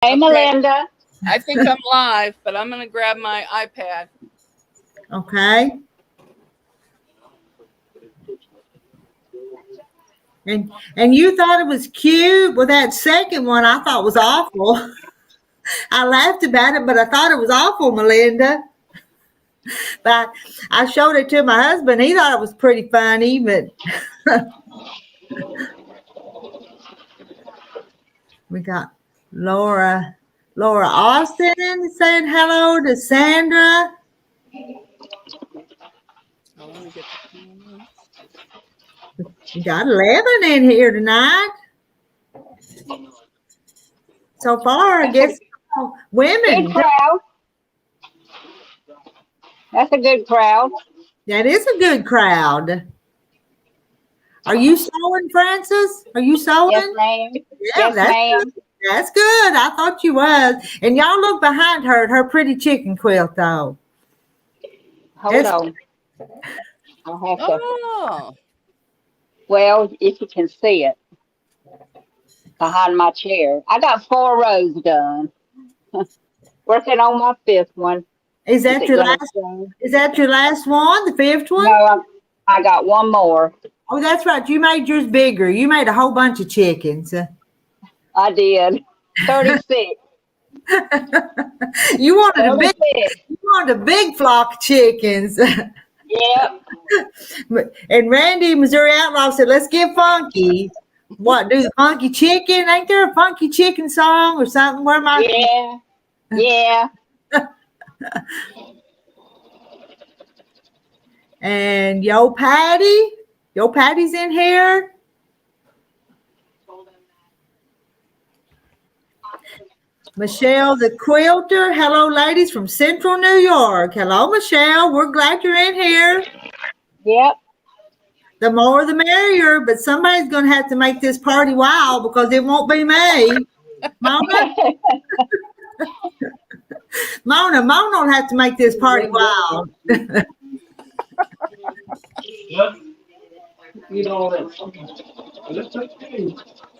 Hey, Okay. Melinda. I think I'm live, but I'm going to grab my iPad. Okay. And you thought it was cute? Well, that second one I thought was awful. I laughed about it, but I thought it was awful, Melinda. But I showed it to my husband. He thought it was pretty funny, but we got Laura Austin saying hello to Sandra. We got 11 in here tonight. So far, I guess women. Good crowd. That's a good crowd. That is a good crowd. Are you sewing, Francis? Are you sewing? Yes, ma'am. Yeah, Yes, ma'am. good. That's good. I thought you was. And y'all look behind her at her pretty chicken quilt, though. Hold on. I'll have to. Oh, Well, if you can see it behind my chair. I got 4 rows done. Working on my 5th one. Is that your last? Is that your last one? The 5th one? No, I got one more. Oh, that's right. You made yours bigger. You made a whole bunch of chickens. I did. 36. You wanted a big. 36. You wanted a big flock of chickens. Yep. And Randy, Missouri Outlaw, said, "Let's get funky." What, do the funky chicken? Ain't there a funky chicken song or something? Where am I? Yeah. And Yo Patty's in here. Michelle the quilter. Hello, ladies from Central New York. Hello, Michelle. We're glad you're in here. Yep. The more the merrier, but somebody's going to have to make this party wild because it won't be me. Mona? Mona will have to make this party wild.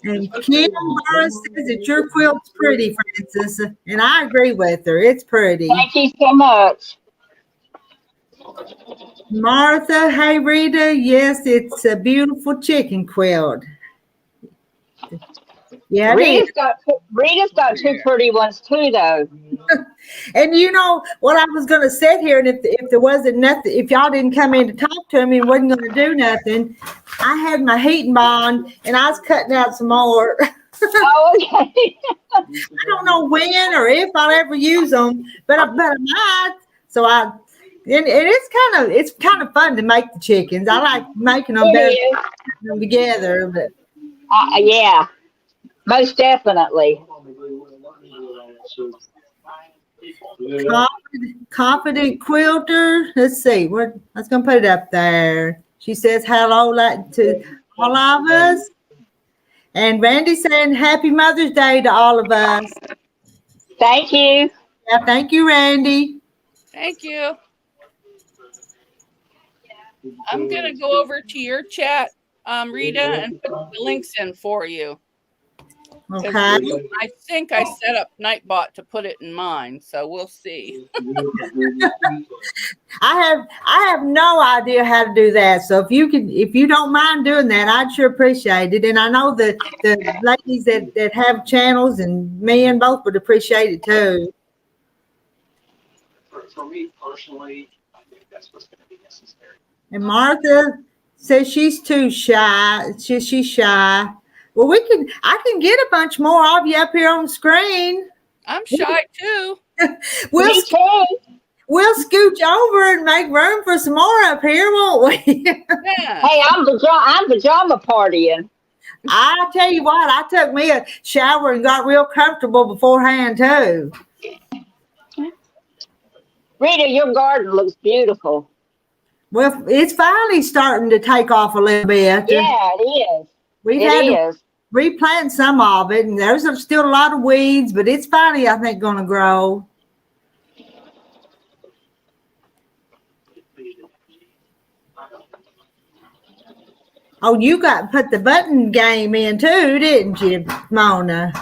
And Kim Burris says that your quilt's pretty, Francis. And I agree with her. It's pretty. Thank you so much. Martha, hey Rita, yes, it's a beautiful chicken quilt. Yeah, Rita's got 2 pretty ones too, though. And you know what, I was going to sit here, and if there wasn't nothing, if y'all didn't come in to talk to me and wasn't going to do nothing, I had my heating bond and I was cutting out some more. Oh, okay. I don't know when or if I'll ever use them, but I might. So and it's kind of fun to make the chickens. I like making them better together, but yeah, most definitely. Confident quilter. Let's see. I was gonna put it up there. She says hello to all of us. And Randy saying happy Mother's Day to all of us. Thank you. Yeah, thank you, Randy. thank you. I'm going to go over to your chat, Rita, and put the links in for you. Okay. I think I set up Nightbot to put it in mine, so we'll see. I have no idea how to do that. So if you don't mind doing that, I'd sure appreciate it. And I know the ladies that have channels and men both would appreciate it too. For me personally, I think that's what's going to be necessary. And Martha says she's too shy. She's shy. Well, I can get a bunch more of you up here on the screen. I'm shy too. We'll scooch over and make room for some more up here, won't we? Yeah. Hey, I'm pajama partying. I tell you what, I took me a shower and got real comfortable beforehand too. Rita, your garden looks beautiful. Well, it's finally starting to take off a little bit. Yeah, it is. We've had to replant some of it, and there's still a lot of weeds, but it's finally, I think, going to grow. Oh, you put the button game in too, didn't you, Mona?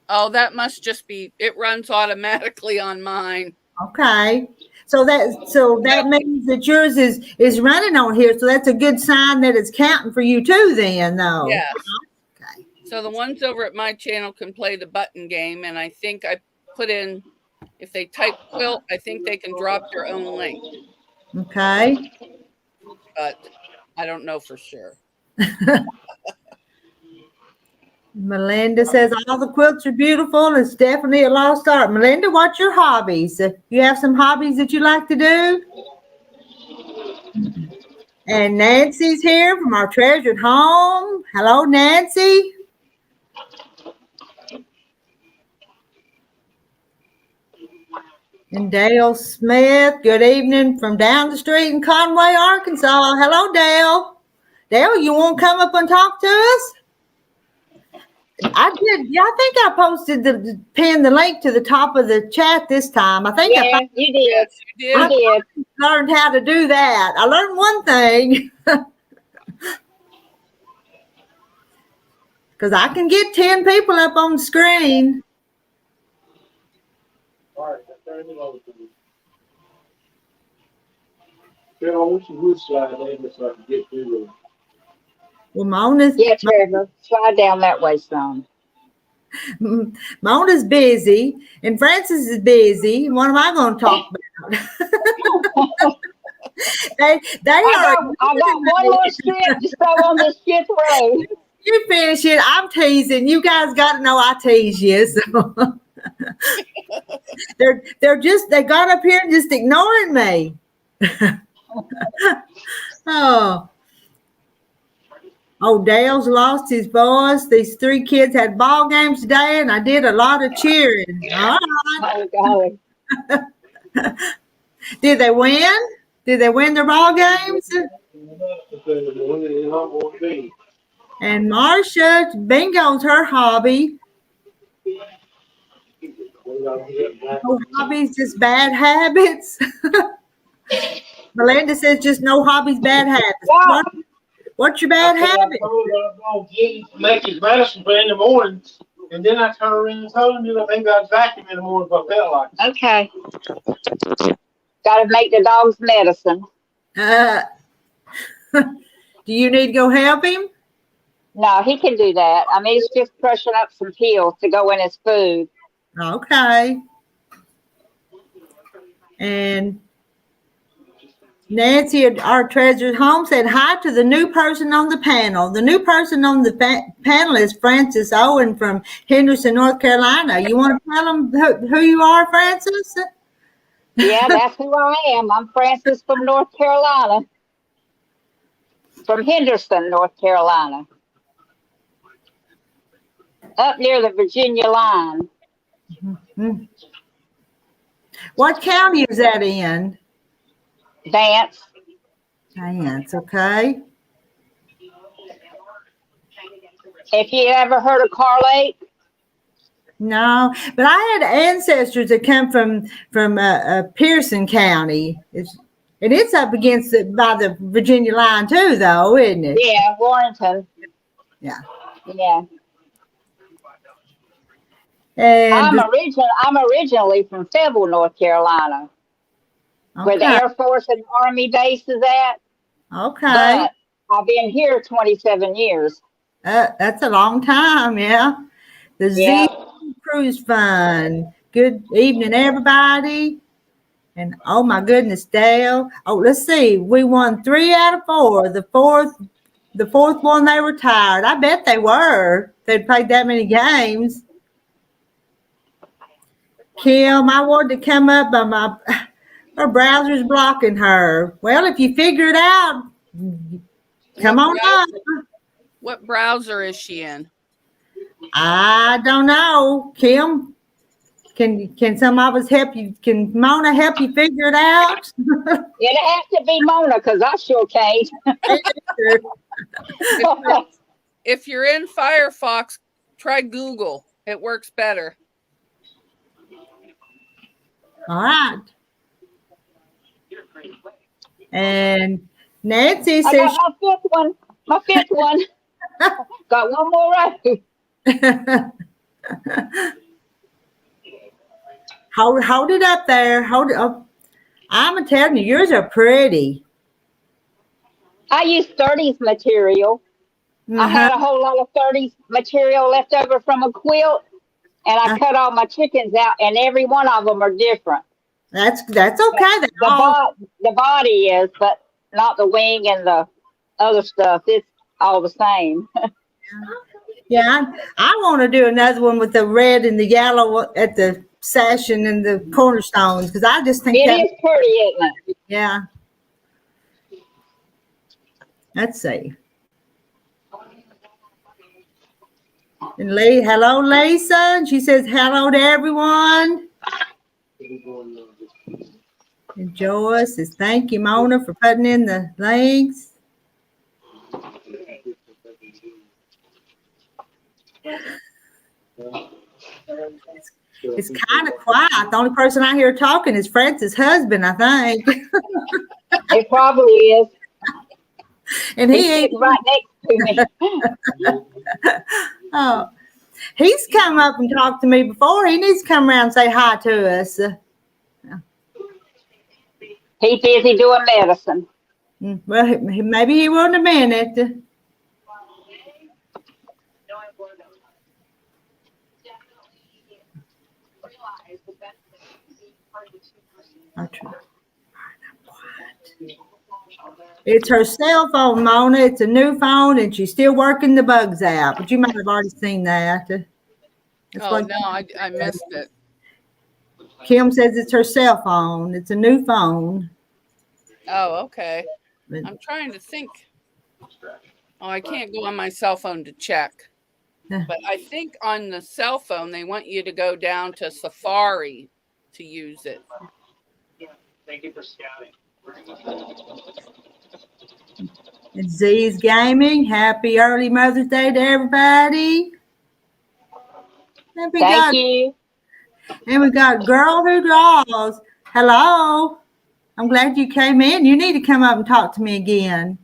Oh, that must just be, it runs automatically on mine. Okay. So that means that yours is running on here. So that's a good sign that it's counting for you too then, though. Yes. Okay. So the ones over at my channel can play the button game, and I think I put in, if they type quilt, I think they can drop their own link, Okay. but I don't know for sure. Melinda says all the quilts are beautiful. It's definitely a lost art. Melinda, what's your hobbies? You have some hobbies that you like to do? And Nancy's here from our treasured home. Hello, Nancy. And Dale Smith, good evening from down the street in Conway, Arkansas. Hello, Dale. Dale, you want to come up and talk to us? I did. Yeah, I think I posted pinned the link to the top of the chat this time. I think Yeah, you did. Yes, you You did. did. learned how to do that. I learned one thing. Because I can get 10 people up on the screen. All right, turn it over to you. Phil, I wish you would slide in so I can get through Well, Mona's, Yeah, Trevor. Slide down that way some. Mona's busy and Francis is busy. What am I going to talk about? they I are. got one more strip to throw on this fifth road. You finish it. I'm teasing. You guys got to know I tease you. So. They got up here and just ignoring me. Oh, Dale's lost his voice. These 3 kids had ball games today, and I did a lot of cheering. All right. Oh, golly. Did they win? Did they win their ball games? And Marcia, bingo's her hobby. No hobbies, just bad habits. Melinda says just no hobbies, bad habits. What's your bad habit? Make his medicine in the morning, and then I turn around and told him, maybe I'd vacuum in the morning if I felt like it. Okay. Got to make the dog's medicine. Do you need to go help him? No, he can do that. I mean, it's just crushing up some pills to go in his food. Okay. And Nancy at our treasured home said hi to the new person on the panel. The new person on the panel is Francis Owen from Henderson, North Carolina. You want to tell them who you are, Francis? Yeah, that's who I am. I'm Francis from North Carolina. From Henderson, North Carolina. Up near the Virginia line. Mm-hmm. What county is that in? Vance. Vance, okay. If you ever heard of Car Lake? No, but I had ancestors that come from Pearson County. It's up against by the Virginia line too, though, isn't it? Yeah, Warrenton. Yeah. Yeah. And I'm originally from Fayetteville, North Carolina, where the Air Force and Army base is at. Okay. But I've been here 27 years. That's a long time, yeah. The Z Cruise Fund. Good evening, everybody. And oh my goodness, Dale. Oh, let's see. We won 3 out of 4. The fourth one they retired. I bet they were. They'd played that many games. Kim, I wanted to come up, but her browser's blocking her. Well, if you figure it out, come on up. What browser is she in? I don't know. Kim, can some of us help you? Can Mona help you figure it out? It'll have to be Mona, because I sure can't. If you're in Firefox, try Google. It works better. All right. And Nancy says, I got my fifth one. Got one more right. Hold it up there. Hold it up. I'm telling you, yours are pretty. I used 30s material. I Uh-huh. had a whole lot of 30s material left over from a quilt, and I Uh, cut all my chickens out, and every one of them are different. That's But okay. They all the body is, but not the wing and the other stuff. It's all the same. yeah. I want to do another one with the red and the yellow at the session and the cornerstones because I just think It that is pretty, isn't it? yeah. Let's see. And hello, Lisa. And she says hello to everyone. And Joyce says thank you, Mona, for putting in the links. It's kind of quiet. The only person I hear talking is Francis' husband, I think. It probably is. And He's he ain't. sitting right next to me. Oh, he's come up and talked to me before. He needs to come around and say hi to us. He's busy doing medicine. Well, maybe he will in a minute. It's her cell phone, Mona. It's a new phone, and she's still working the bugs out. But you might have already seen that. That's Oh, no, I missed it. Kim says it's her cell phone. It's a new phone. Oh, okay. But- I'm trying to think. Oh, I can't go on my cell phone to check. Yeah. But I think on the cell phone, they want you to go down to Safari to use it. Thank you for scouting. It's Z's Gaming. Happy early Mother's Day to everybody. Thank you. And we got Girl Who Draws. Hello. I'm glad you came in. You need to come up and talk to me again.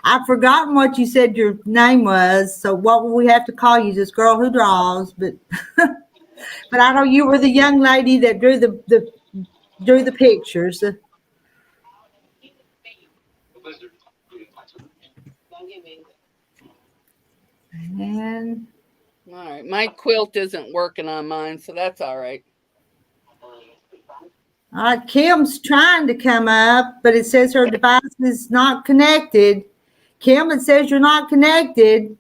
I've forgotten what you said your name was, so what will we have to call you? Just Girl Who Draws, but but I know you were the young lady that drew the pictures. And All right. My quilt isn't working on mine, so that's all right. Kim's trying to come up, but it says her device is not connected. Kim, it says you're not connected.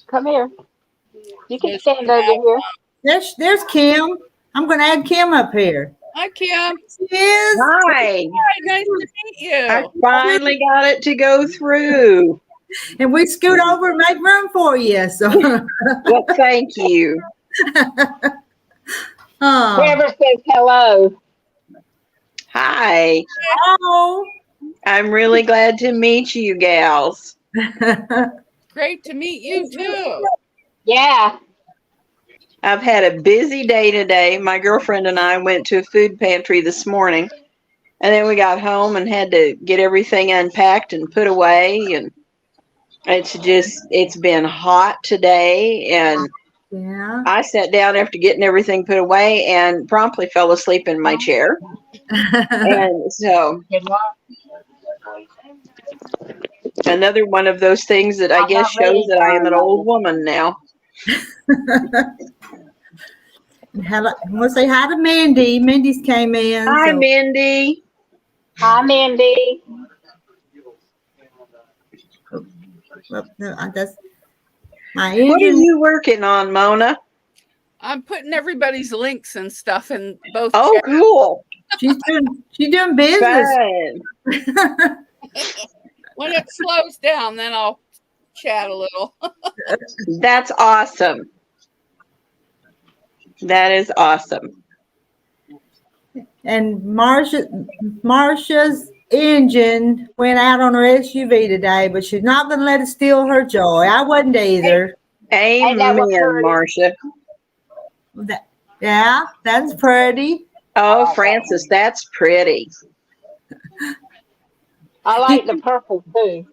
Come here. You can Yes, stand you over have. here. There's Kim. I'm going to add Kim up here. Hi, Kim. She is. Hi. Hi, nice to meet I you. finally got it to go through. And we scoot over and make room for you. So, Well, thank you. oh. Whoever says hello. Hi. Oh. I'm really glad to meet you gals. Great to meet you, too. Yeah. I've had a busy day today. My girlfriend and I went to a food pantry this morning, and then we got home and had to get everything unpacked and put away. And it's been hot today, and Yeah. I sat down after getting everything put away and promptly fell asleep in my chair. And so another one of those things that I I'm guess not ready shows that I am an for old woman now. Hello. We'll say hi to Mindy. Mindy's came in. Hi, So. Mindy. Hi, Mindy. Well, no, that's my What are engine. you working on, Mona? I'm putting everybody's links and stuff in both Oh, chats. cool. She's doing business. Fun. When it slows down, then I'll chat a little. That's awesome. That is awesome. And Marcia's engine went out on her SUV today, but she's not going to let it steal her joy. I wasn't either. Ain't that what Amen, pretty? Marcia. Yeah, that's pretty. Oh, Francis, that's pretty. I like the purple too.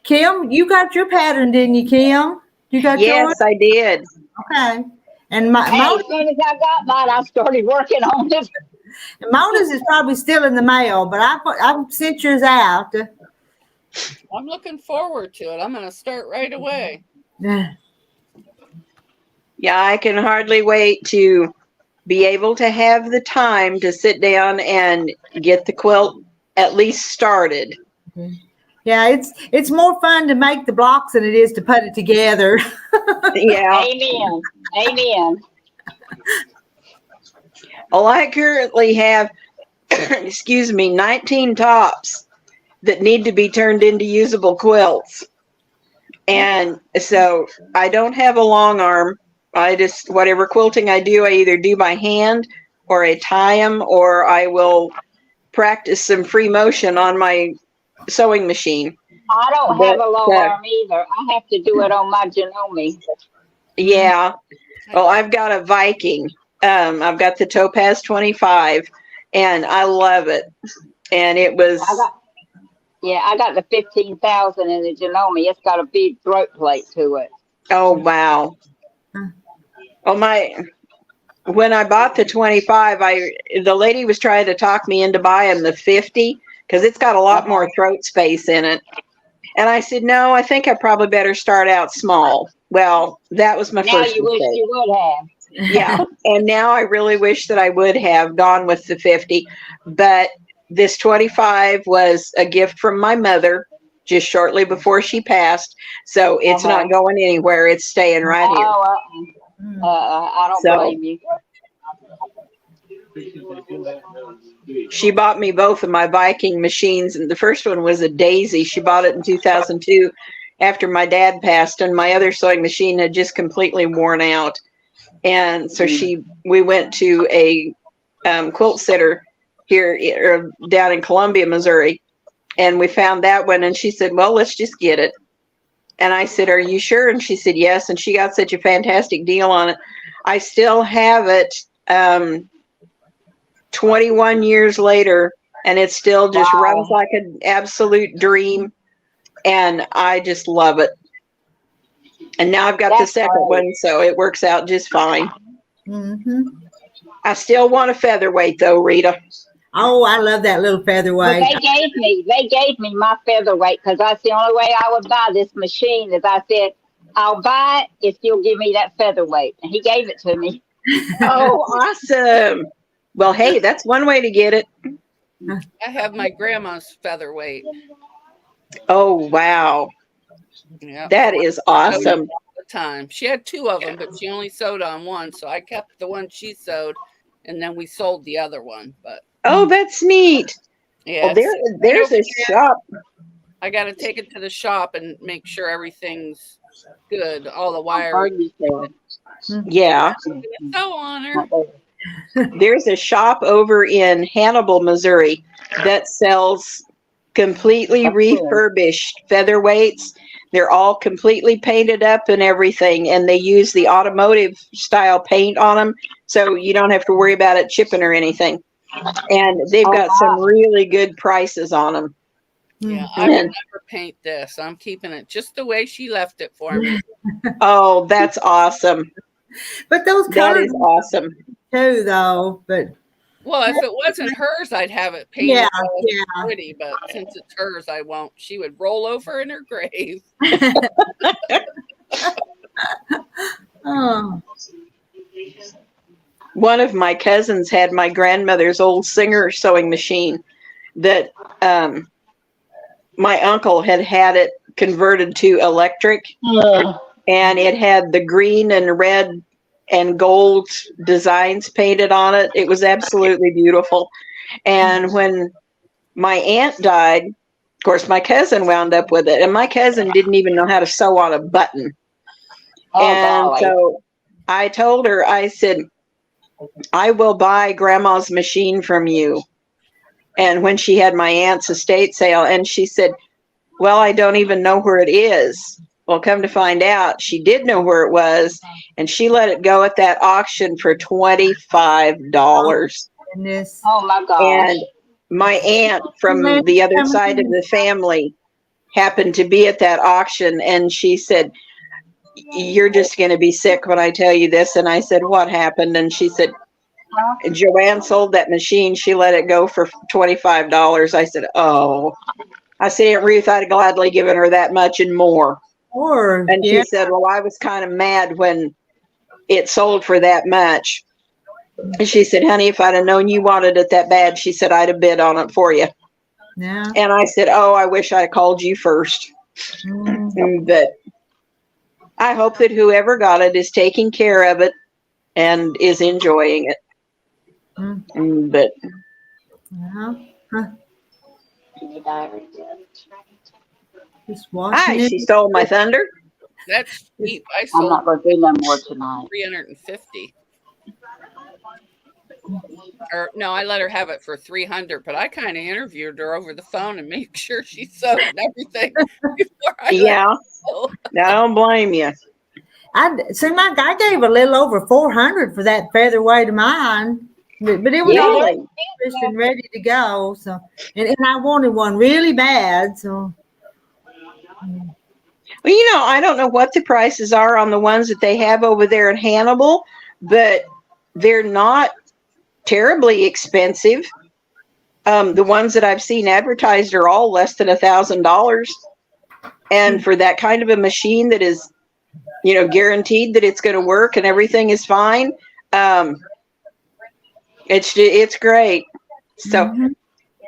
Kim, you got your pattern, didn't you, Kim? You got yours? Yes, I did. Okay. And Hey, as soon as I got mine, I started working on it. Mona's is probably still in the mail, but I sent yours out. I'm looking forward to it. I'm going to start right away. Yeah, I can hardly wait to be able to have the time to sit down and get the quilt at least started. Yeah, it's more fun to make the blocks than it is to put it together. Yeah. Amen. Amen. Well, I currently have, excuse me, 19 tops that need to be turned into usable quilts. And so I don't have a long arm. I just, whatever quilting I do, I either do by hand or I tie them, or I will practice some free motion on my sewing machine. I don't have a long But, arm either. I have to do it on my Janome. yeah. Well, I've got a Viking. I've got the Topaz 25, and I love it. And it was. I got the 15,000 in the Janome. It's got a big throat plate to it. Oh, wow. Oh, when I bought the 25, the lady was trying to talk me into buying the 50 because it's got a lot more throat space in it. And I said, no, I think I probably better start out small. Well, that was my Now first you wish mistake. you would have. Yeah. And now I really wish that I would have gone with the 50. But this 25 was a gift from my mother just shortly before she passed. So it's not going anywhere. It's staying right here. I don't blame you. She bought me both of my Viking machines, and the first one was a Daisy. She bought it in 2002 after my dad passed, and my other sewing machine had just completely worn out. And so we went to a quilt sitter here down in Columbia, Missouri, and we found that one, and she said, well, let's just get it. And I said, are you sure? And she said, yes. And she got such a fantastic deal on it. I still have it 21 years later, and it still just runs like an absolute dream. And I just love it. And now I've got the second one, so it works out just fine. Mm-hmm. I still want a featherweight, though, Rita. Oh, I love that little featherweight. Well, they gave me my featherweight because that's the only way I would buy this machine. Is I said, I'll buy it if you'll give me that featherweight, and he gave it to me. Oh, awesome! Well, hey, that's one way to get it. I have my grandma's featherweight. Oh, wow! Yeah, that is awesome. All the time. She had two of them, but she only sewed on one, so I kept the one she sewed, and then we sold the other one. But oh, that's neat. Yeah, well, there's a shop. I got to take it to the shop and make sure everything's good. All the wires. Yeah. So on her. There's a shop over in Hannibal, Missouri that sells completely refurbished featherweights. They're all completely painted up and everything, and they use the automotive style paint on them, so you don't have to worry about it chipping or anything. And they've got some really good prices on them. Yeah, I would never paint this. I'm keeping it just the way she left it for me. Oh, that's awesome. But those colors, that is awesome too, though. But well, if it wasn't hers, I'd have it painted pretty. But since it's hers, I won't. She would roll over in her grave. Oh. One of my cousins had my grandmother's old Singer sewing machine that my uncle had it converted to electric. And it had the green and red and gold designs painted on it. It was absolutely beautiful. And when my aunt died, of course, my cousin wound up with it. And my cousin didn't even know how to sew on a button. So I told her, I said, I will buy grandma's machine from you. And when she had my aunt's estate sale, and she said, well, I don't even know where it is. Well, come to find out, she did know where it was, and she let it go at that auction for $25. Oh my God! And my aunt from the other side of the family happened to be at that auction, and she said, "You're just going to be sick when I tell you this." And I said, "What happened?" And she said, "Joanne sold that machine. She let it go for $25." I said, "Oh." I said, "Aunt Ruth, I'd gladly given her that much and more." Or, And yeah. she said, "Well, I was kind of mad when it sold for that much." And she said, "Honey, if I'd have known you wanted it that bad," she said, "I'd have bid on it for you." Yeah. And I said, "Oh, I wish I had called you first." But I hope that whoever got it is taking care of it and is enjoying it. But Yeah. Huh. Just hi, watching it. she stole my thunder. That's cheap. I I'm sold not going to do no more tonight. 350. Or no, I let her have it for 300, but I kind of interviewed her over the phone and made sure she sewed and everything before I Yeah, let I don't blame you. I gave a little over 400 for that featherweight of mine, but it was all Really? finished and ready to go. So, and I wanted one really bad. So, Well, I don't know what the prices are on the ones that they have over there in Hannibal, but they're not terribly expensive. The ones that I've seen advertised are all less than $1,000. And for that kind of a machine that is, guaranteed that it's going to work and everything is fine, it's great. So,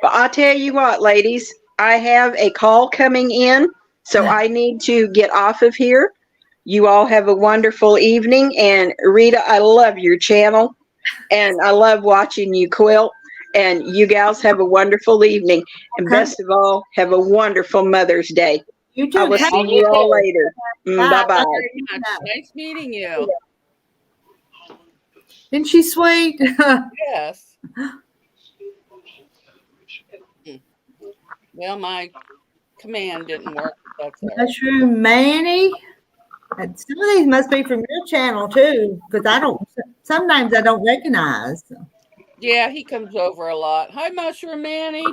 but I'll tell you what, ladies, I have a call coming in, so I need to get off of here. You all have a wonderful evening. And Rita, I love your channel and I love watching you quilt. And you gals have a wonderful evening. And best of all, have a wonderful Mother's Day. you I too. will see you all later. Bye-bye. her. Nice meeting you. Isn't she sweet? Yes. Well, my command didn't work. That's all right. Mushroom Manny. And some of these must be from your channel too, because sometimes I don't recognize. So. Yeah, he comes over a lot. Hi, Mushroom Manny.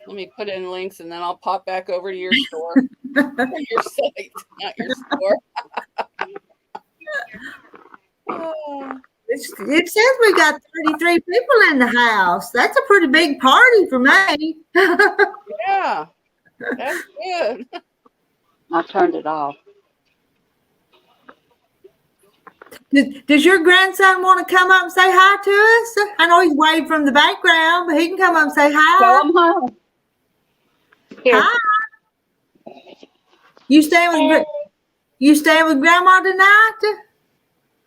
Let me put in links and then I'll pop back over to your store. Your site, not your store. It says we got 33 people in the house. That's a pretty big party for me. Yeah, that's good. I turned it off. Does your grandson want to come up and say hi to us? I know he's way from the background, but he can come up and say hi. Go him home. Here. Hi. You staying with Grandma tonight?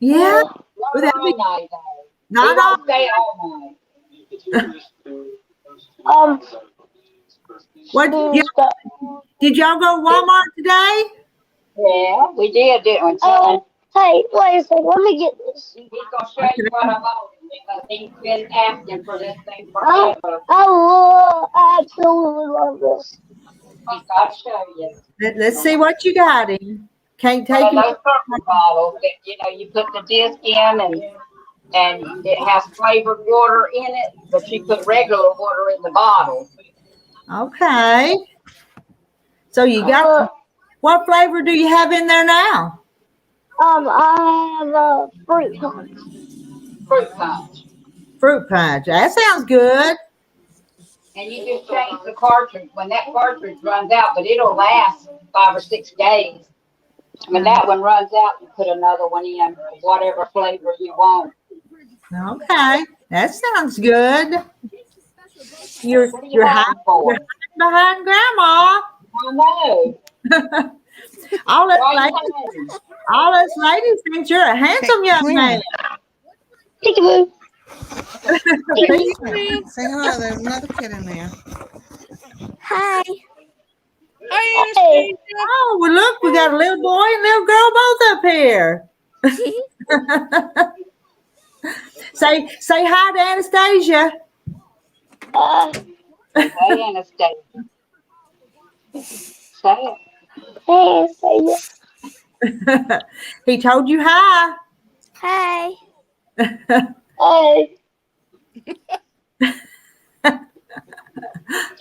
Yeah. Not all night, though. Not He all. won't stay all night. What? Did y'all go to Walmart today? Yeah, we did, didn't we? Oh, hey, wait a second. Let me get this. He's gonna show you what I bought him because he's been asking for this thing forever. I absolutely love this. He's got to show you. Let's see what you got him. Can't take One him. of those purple bottles that you put the disc in and it has flavored water in it, but you put regular water in the bottle. Okay. So you got what flavor do you have in there now? I have a fruit punch. Fruit punch. Fruit punch. That sounds good. And you just change the cartridge when that cartridge runs out, but it'll last 5 or 6 days. When that one runs out, you put another one in, whatever flavor you want. Okay. That sounds good. You're hiding behind Grandma. I know. All us ladies think you're a handsome young man. Peekaboo. Say hello. There's another kid in there. Hi. Hi, Hey. Anastasia. Oh, well, look, we got a little boy and little girl both up here. Say hi to Anastasia. Hey, Anastasia. Say it. Hey, say He told you hi. hi. Hey.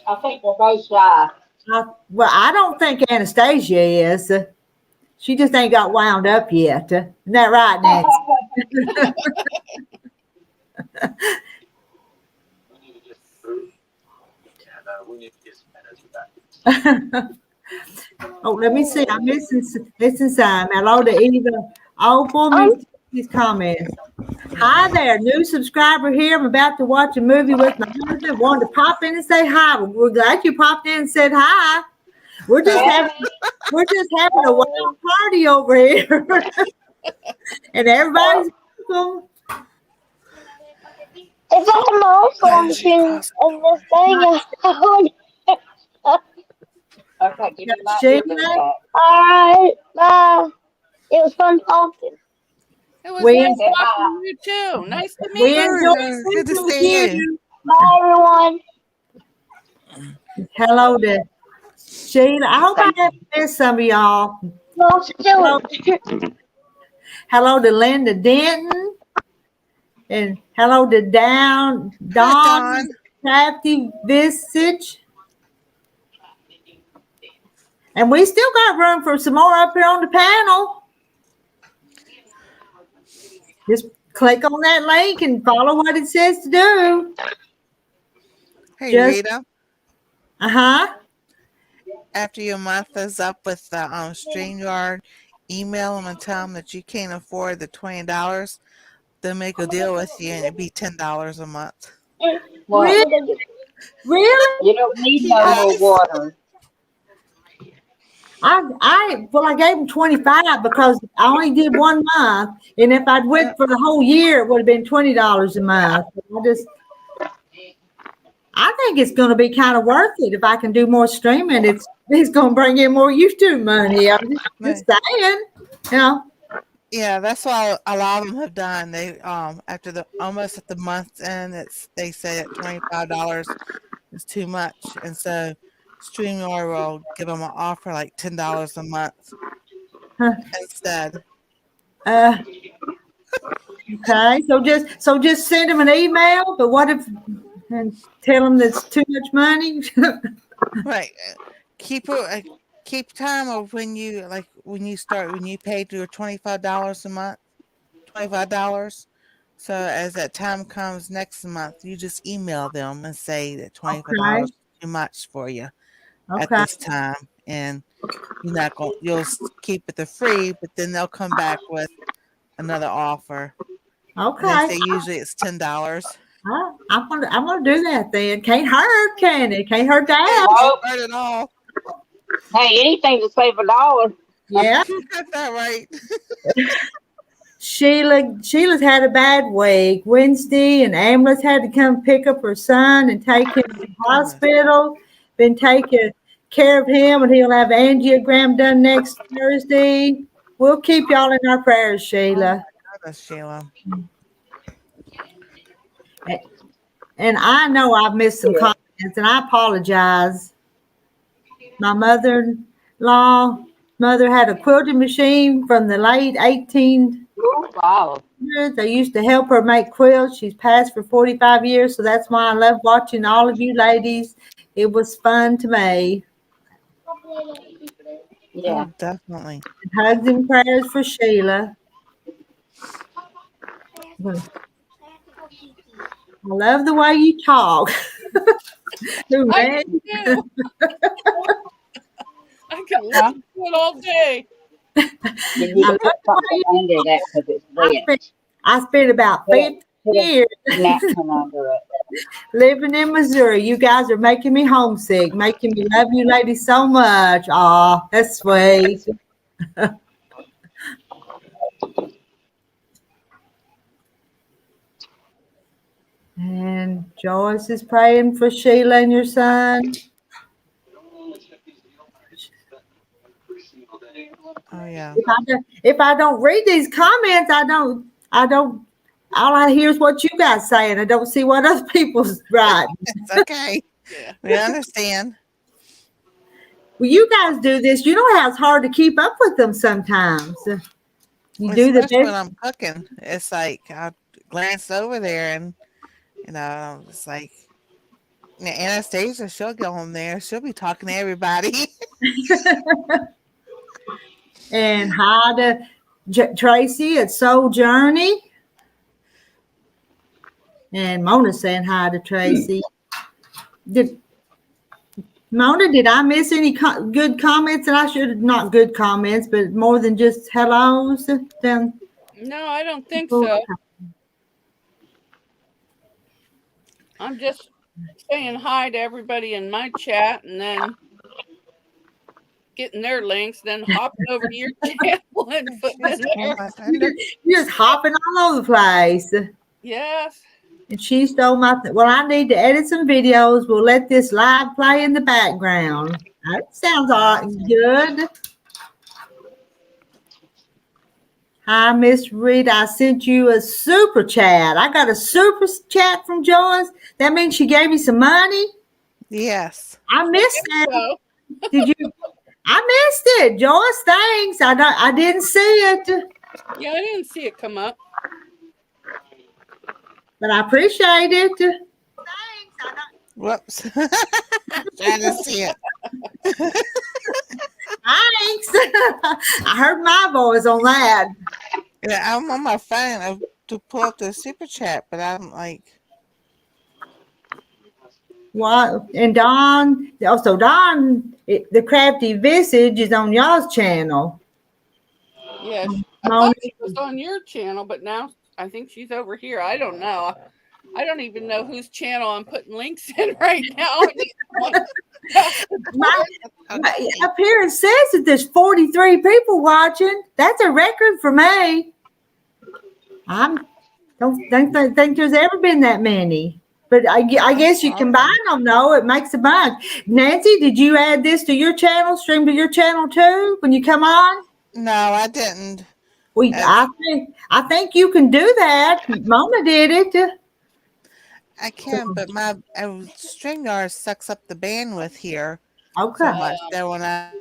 I think they're both shy. Well, I don't think Anastasia is. She just ain't got wound up yet. Isn't that right, Nancy? We need to get some energy back. Oh, let me see. I'm missing some. Hello to Eva Opal. Let me see these comments. Hi there, new subscriber here. I'm about to watch a movie with my husband. Wanted to pop in and say hi. Well, we're glad you popped in and said hi. We're just having a wild party over here, and everybody's welcome. If I'm also in this thing, Okay, give me my Sheila, earbud back. alright, bye. It was fun talking. It was we nice Say talking hi. to you too. Nice to we meet enjoy you. Good to speaking with see you. you. Bye, everyone. Hello to Sheila. I hope I Thank haven't missed some of y'all. Well, Hello, still. hello to Linda Denton, and hello to Hi, Dawn Dawn. Crafty Visage. And we still got room for some more up here on the panel. Just click on that link and follow what it says to do. Hey, Just, Rita. uh-huh. After your month is up with the StreamYard, email them and tell them that you can't afford the $20. They'll make a deal with you and it'd be $10 a month. What? Really? You don't need no more Yes. water. I gave them 25 because I only did 1 month. And if I'd went for the whole year, it would have been $20 a month. I think it's going to be kind of worth it if I can do more streaming. It's going to bring in more YouTube money. I'm just saying, you know. Yeah, that's what a lot of them have done. They after the almost at the month's end, they say that $25 is too much, and so StreamYard will give them an offer like $10 a month Huh. instead. Okay, so just send them an email. But what if and tell them that's too much money? Right. Keep time of when you when you pay your $25 a month, $25. So as that time comes next month, you just email them and say that Okay, $25 is too much for you at okay, this time, and you'll keep it the free, but then they'll come back with another offer, and they okay. say usually it's $10. I'm gonna do that then. Can't hurt, can it? Can't hurt to It ask. won't Nope. hurt at all. Hey, anything to save $1. Yeah. That's not right. Sheila's had a bad week. Wednesday, and ambulance had to come pick up her son and take him to the hospital. Been taking care of him, and he'll have angiogram done next Thursday. We'll keep y'all in our prayers, Sheila. Goodness, Sheila. And I know I've missed some comments, and I apologize. My mother-in-law had a quilting machine from the late 1800s. Wow. I used to help her make quilts. She's passed for 45 years, so that's why I love watching all of you ladies. It was fun to me. Yeah. Oh, definitely. Hugs and prayers for Sheila. I love the way you talk. Who, I man? do too. I could Huh? listen to it all day. You need I to love put the way something you under that because it's wet. I spent about Put 50 a years napkin under it. living in Missouri. You guys are making me homesick, making me love you ladies so much. Aw, that's sweet. And Joyce is praying for Sheila and your son. Oh, yeah. If I don't read these comments, I don't, all I hear is what you guys saying. I don't see what other people's writing. It's okay. Yeah. We understand. Well, you guys do this. You know how it's hard to keep up with them sometimes. You do the Especially when best. I'm cooking. It's like I glance over there and, it's like, Now, Anastasia, she'll go on there. She'll be talking to everybody. And hi to Tracy at Soul Journey. And Mona saying hi to Tracy. Mona, did I miss any good comments? And I should have, not good comments, but more than just hellos. Then No, I don't think so. I'm just saying hi to everybody in my chat and then getting their links, then hopping over to your channel and putting it there. You're just hopping all over the place. Yes. And she stole my well, I need to edit some videos. We'll let this live play in the background. That sounds all right. Good. Hi, Miss Rita. I sent you a super chat. I got a super chat from Joyce. That means she gave me some money. Yes. I missed that. So, Did you? I missed it, Joyce. Thanks. I didn't see it, yeah, I didn't see it come up. but I appreciate it. Thanks. Whoops. Trying to see it. Thanks. I heard my voice on that. Yeah, I'm on my phone to pull up the super chat, but I'm like, What? And Dawn, also Dawn, the crafty visage is on y'all's channel. Yes. I thought she was on your channel, but now I think she's over here. I don't know. I don't even know whose channel I'm putting links in right now. Up here it says that there's 43 people watching. That's a record for me. I don't think there's ever been that many. But I guess you combine them, though. It makes a bunch. Nancy, did you add this to your channel, stream to your channel too, when you come on? no, I didn't. I think you can do that. Mona did it. I can, but my StreamYard sucks up the bandwidth here Okay. so much that when I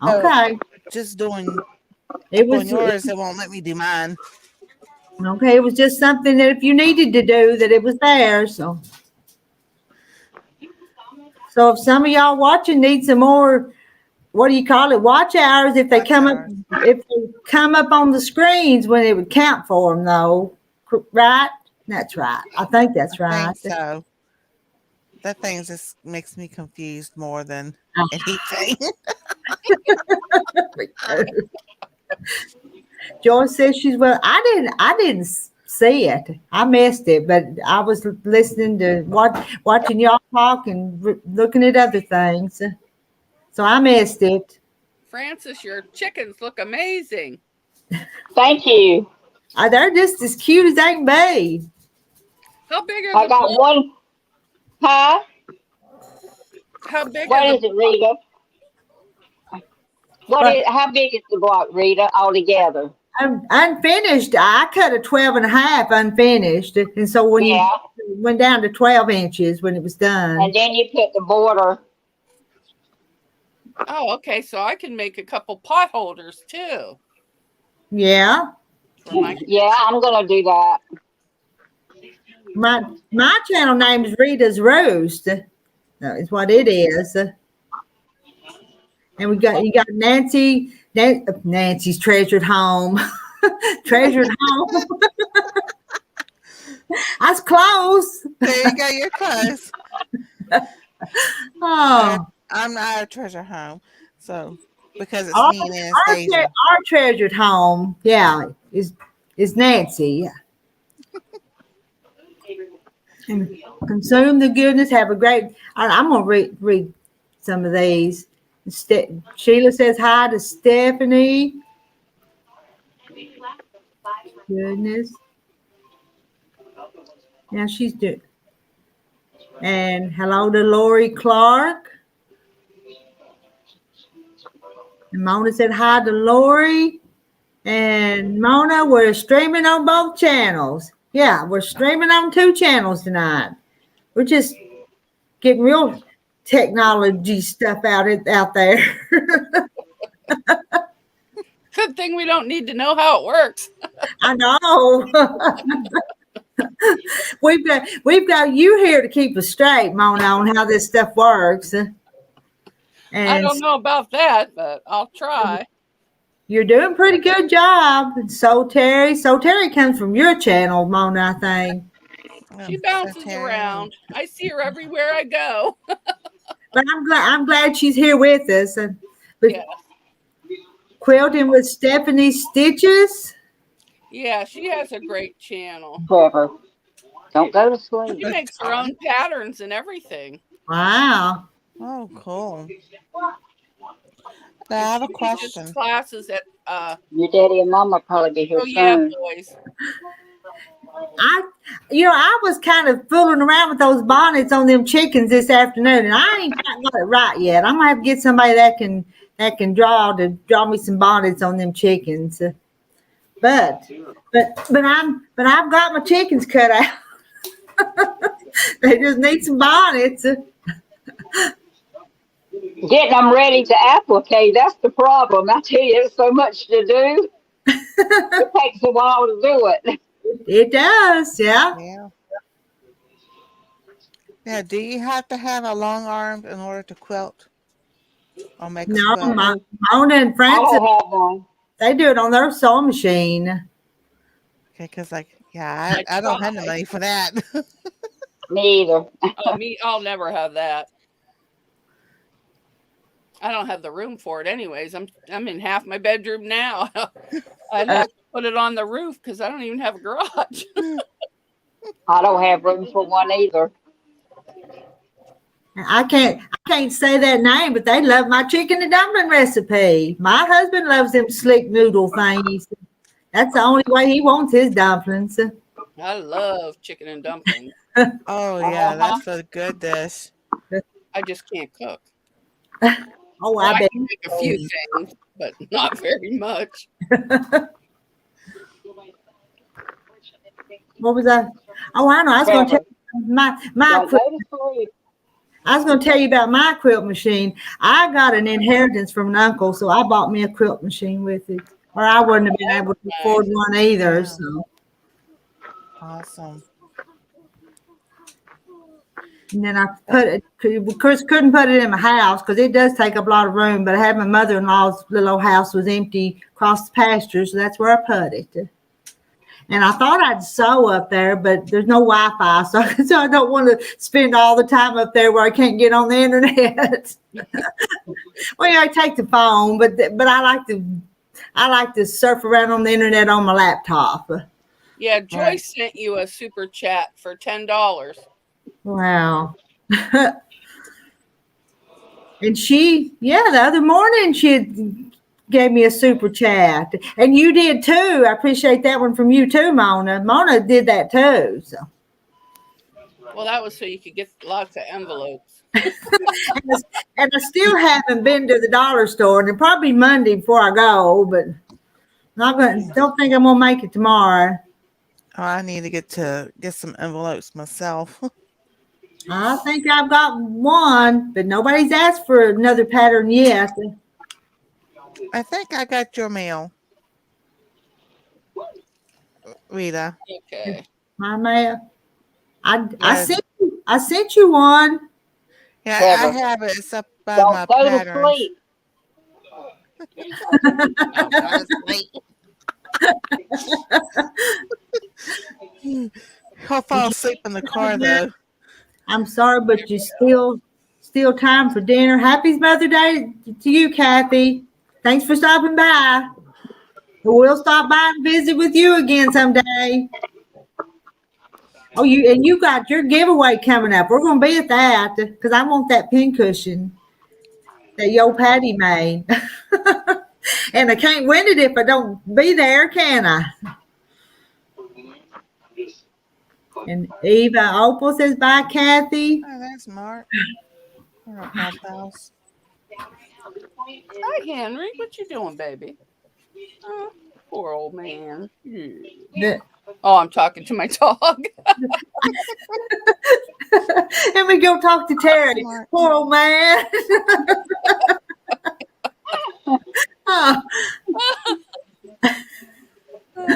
Okay. just doing yours, it won't let me do mine. Okay, it was just something that if you needed to do, that it was there. So if some of y'all watching need some more, what do you call it? Watch hours. If they come up on the screens when it would count for them, though, right? That's right. I think that's right. I think so. That thing just makes me confused more than anything. Joyce says she's well. I didn't see it. I missed it, but I was listening to watching y'all talk and looking at other things. So I missed it. Francis, your chickens look amazing. Thank you. They're just as cute as they can be. How big are I got one. Huh? How big What are is it, Rita? How big is the block, Rita, altogether? Unfinished. I cut a 12 and a half unfinished. And so when you went down to 12 inches when it was done. And then you put the border. Oh, okay. So I can make a couple pot holders too. Yeah. Yeah, I'm going to do that. My channel name is Rita's Roost. Is what it is. And you got Nancy's treasured home. Treasured home. That's close. There you go, you're close. Oh. I'm not a treasure home. So because it's me and Anastasia. Our treasured home, yeah, is Nancy. And consume the goodness. Have a great. I'm gonna read some of these. Sheila says hi to Stephanie. Goodness. Now she's doing. And hello to Lori Clark. And Mona said hi to Lori. And Mona, we're streaming on both channels. Yeah, we're streaming on 2 channels tonight. We're just getting real technology stuff out there. Good thing we don't need to know how it works. I know. We've got you here to keep us straight, Mona, on how this stuff works. I And don't know about that, but I'll try. you're doing a pretty good job. And so Terry comes from your channel, Mona, I think. She bounces around. I see her everywhere I go. But I'm glad she's here with us. And Yeah. Quilting with Stephanie Stitches. Yeah, she has a great channel. Trevor, don't go to sleep. She makes her own patterns and everything. Wow. Oh, cool. Now, I have a She teaches question. classes at Your daddy and mama probably be here yeah, soon. boys. I was kind of fooling around with those bonnets on them chickens this afternoon, and I ain't quite got it right yet. I'm gonna have to get somebody that can draw me some bonnets on them chickens. But I've got my chickens cut out. They just need some bonnets. Getting them ready to applicate, that's the problem. I tell you, there's so much to do. It takes a while to do it. It does, yeah. Yeah. Now, do you have to have a long arm in order to quilt or make a No, quilt? Mona and I Francis, don't have one. they do it on their sewing machine. Okay, because I don't have the money for that. Me either. Oh, I'll never have that. I don't have the room for it anyways. I'm in half my bedroom now. I'd have to put it on the roof because I don't even have a garage. I don't have room for one either. I can't say that name, but they love my chicken and dumpling recipe. My husband loves them slick noodle things. That's the only way he wants his dumplings. I love chicken and dumplings. Oh, yeah, that's a good dish. I just can't cook. Oh, Well, I I bet. can make a few things, but not very much. What was that? Oh, I know. I was going to tell you my Don't quilt. go to sleep. I was going to tell you about my quilt machine. I got an inheritance from an uncle, so I bought me a quilt machine with it, or I wouldn't have been able to afford one either. Yeah. So, Awesome. and then I put it. Of course, couldn't put it in my house because it does take up a lot of room. But I had my mother-in-law's little old house was empty across the pasture, so that's where I put it. And I thought I'd sew up there, but there's no Wi-Fi, so I don't want to spend all the time up there where I can't get on the internet. Well, yeah, I take the phone, but I like to surf around on the internet on my laptop. Yeah, Joyce sent you a super chat for $10. Wow. And the other morning she gave me a super chat, and you did too. I appreciate that one from you too, Mona. Mona did that too. So. Well, that was so you could get lots of envelopes. And I still haven't been to the dollar store, and it'll probably be Monday before I go, but don't think I'm gonna make it tomorrow. Oh, I need to get some envelopes myself. I think I've got one, but nobody's asked for another pattern yet. I think I got your mail, Rita. Okay. My mail. I sent you one. Yeah, Trevor, I have it. It's up by Don't my go to patterns. sleep. I'll fall asleep in the car though. I'm sorry, but you still time for dinner. Happy Mother's Day to you, Kathy. Thanks for stopping by. We'll stop by and visit with you again someday. Oh, you got your giveaway coming up. We're gonna be at that because I want that pincushion that Yo Patty made. And I can't win it if I don't be there, can I? And Eva Opal says bye, Kathy. Oh, that's Mark. We're at Mark's house. Hi, Henry. What you doing, baby? Oh, poor old man. Oh, I'm talking to my dog. And we go talk to Terry. Poor old man.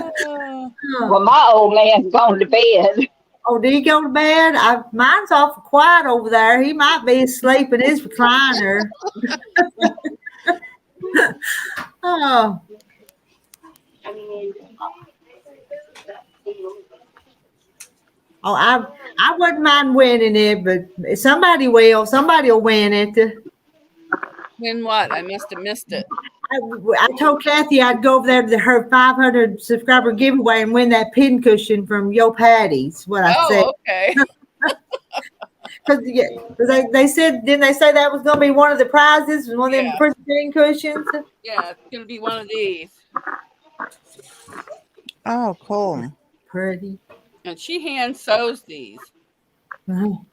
Oh. Well, my old man's gone to bed. Oh, did he go to bed? Mine's awful quiet over there. He might be asleep in his recliner. Oh. Oh, I wouldn't mind winning it, but somebody will. Somebody will win it. Win what? I must have missed it. I told Kathy I'd go over there to her 500 subscriber giveaway and win that pin cushion from Yo Patties. What I said. Oh, okay. Because they said, didn't they say that was going to be one of the prizes? One of them pretty pin cushions? Yeah, it's going to be one of these. Oh, cool. Pretty. And she hand sews these. Oh,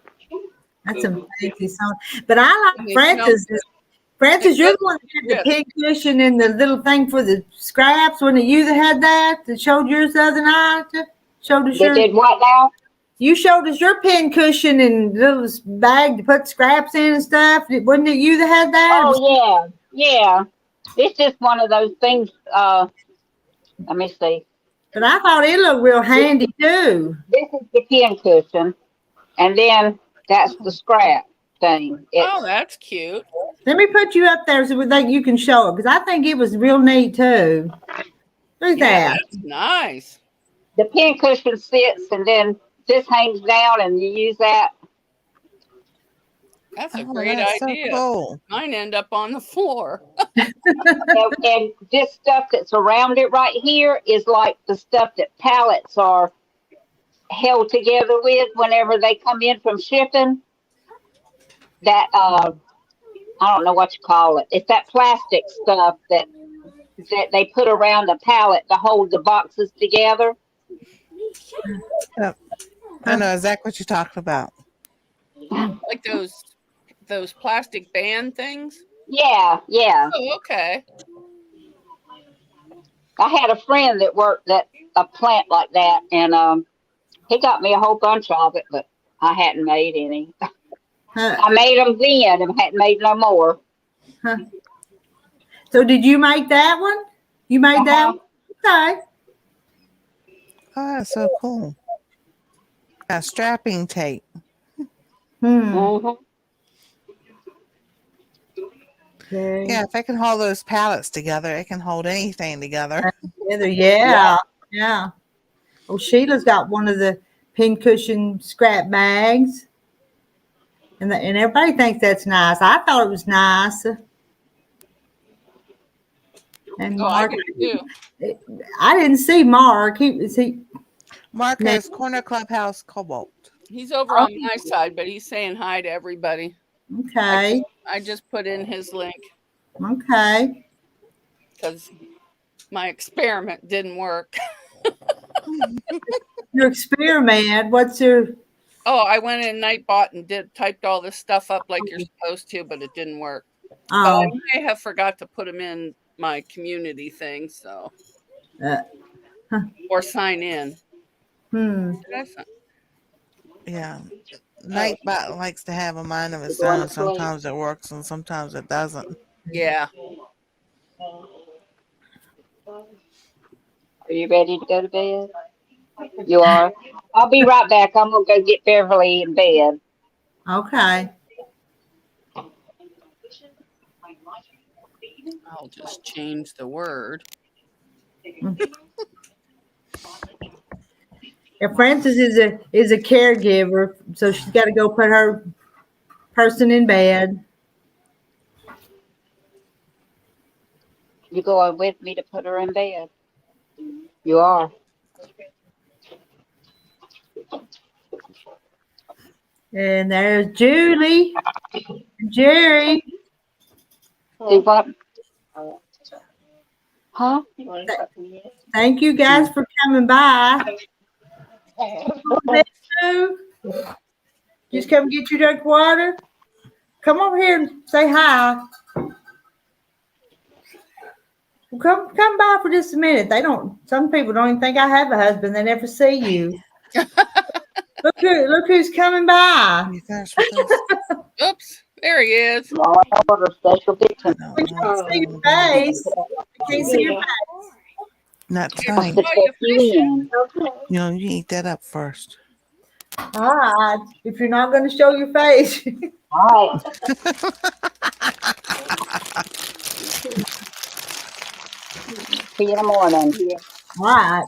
that's some fancy song. But I And like they Francis. smell- Francis, you're the one that had the pin cushion and the little thing for the scraps. Wasn't it you that had that showed yours the other night? Showed us They your. did what now? You showed us your pin cushion and little bag to put scraps in and stuff. Wasn't it you that had that? Oh, yeah. It's just one of those things. Let me see. But I thought it looked real handy too. This is the pin cushion, and then that's the scrap thing. Oh, that's cute. Let me put you up there so you can show it because I think it was real neat too. Look at that. That's nice. The pin cushion sits, and then this hangs down, and you use that. That's a great idea. So cool. Mine end up on the floor. And this stuff that's around it right here is like the stuff that pallets are held together with whenever they come in from shipping. That I don't know what you call it. It's that plastic stuff that they put around the pallet to hold the boxes together. Yep. I know exactly what you're talking about. Like those plastic band things? Yeah. Oh, okay. I had a friend that worked at a plant like that, and he got me a whole bunch of it, but I hadn't made any. I made them then and hadn't made no more. So did you make that one? You made that one? Okay. Oh, that's so cool. Strapping tape. Mm-hmm. Okay. Yeah, if I can hold those pallets together, it can hold anything together. Yeah. Oh, Sheila's got one of the pincushion scrap bags. And everybody thinks that's nice. I thought it was nice. And I Mark, do. I didn't see Mark. Mark has Corner Clubhouse Cobalt. He's over on my side, but he's saying hi to everybody. Okay. I just put in his link Okay. because my experiment didn't work. Your experiment. What's your? Oh, I went in Nightbot and typed all this stuff up like you're supposed to, but it didn't work. Oh. I may have forgot to put them in my community thing, so or sign in. Did I sign? Yeah. Nightbot likes to have a mind of its own. Sometimes it works and sometimes it doesn't. Yeah. Are you ready to go to bed? You are? I'll be right back. I'm going to go get Beverly in bed. Okay. I'll just change the word. Yeah, Frances is a caregiver, so she's got to go put her person in bed. You going with me to put her in bed? You are. And there's Julie, Jerry. See what? Huh? Thank you guys for coming by. Just come get your drink of water. Come over here and say hi. Well, come by for just a minute. Some people don't even think I have a husband. They never see you. Look who's coming by. You finished with this? Oops, there he is. Law and order special victim. We can't see your face. We can't see your face. Not I'll tonight. stick that you in. You know, you eat that up first. All right. If you're not going to show your face. All right. See you in the morning. All right.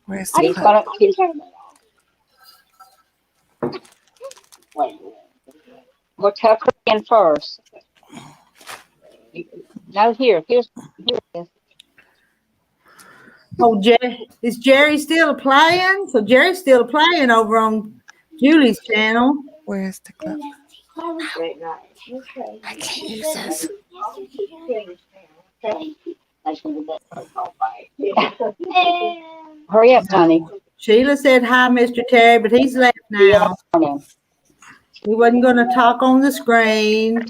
Where's the He's clip? gonna, we'll tuck her in first. No, here it is. Oh, is Jerry still playing? So Jerry's still playing over on Julie's channel. Where's the clip? I can't use this. Hurry up, honey. Sheila said hi, Mr. Terry, but he's left See you in now. the morning. He wasn't going to talk on the screen.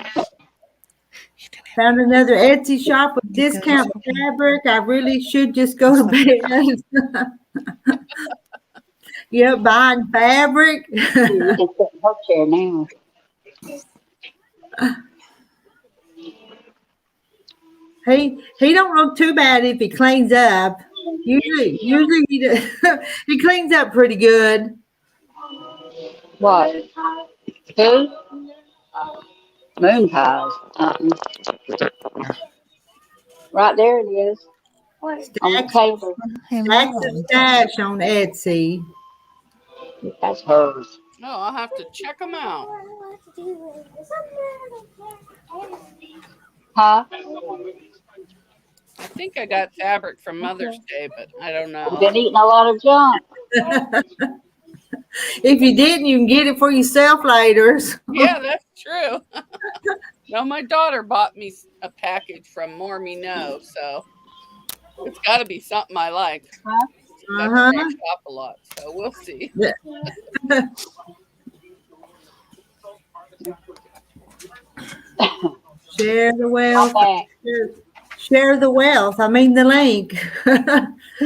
Found another Etsy shop with discount fabric. I really should just go to bed. Yeah, buying fabric. You can sit in her chair now. He don't look too bad if he cleans up. Usually he cleans up pretty good. What? Who? Moon pies. Right there it is. On the table. Stacks of stash on Etsy. That's hers. No, I'll have to check them out. Huh? I think I got fabric from Mother's Day, but I don't You've know. been eating a lot of junk. If you didn't, you can get it for yourself later. Yeah, that's true. No, my daughter bought me a package from More Me Know, so it's got to be something I like. That's where I shop a lot, so we'll see. Share the wealth. Share the wealth. I mean the link.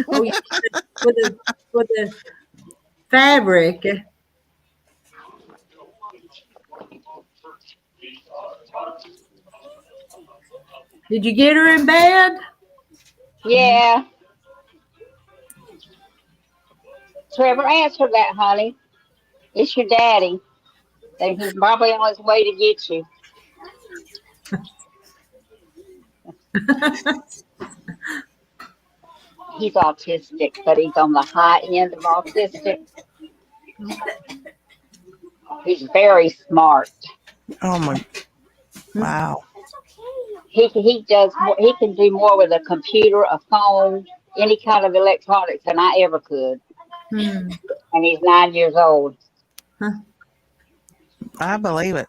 with the fabric. Did you get her in bed? Yeah. Trevor, answer that, honey. It's your daddy. He's probably on his way to get you. He's autistic, but he's on the high end of autistic. He's very smart. Oh my! Wow. He can do more with a computer, a phone, any kind of electronics than I ever could. And he's 9 years old. I believe it.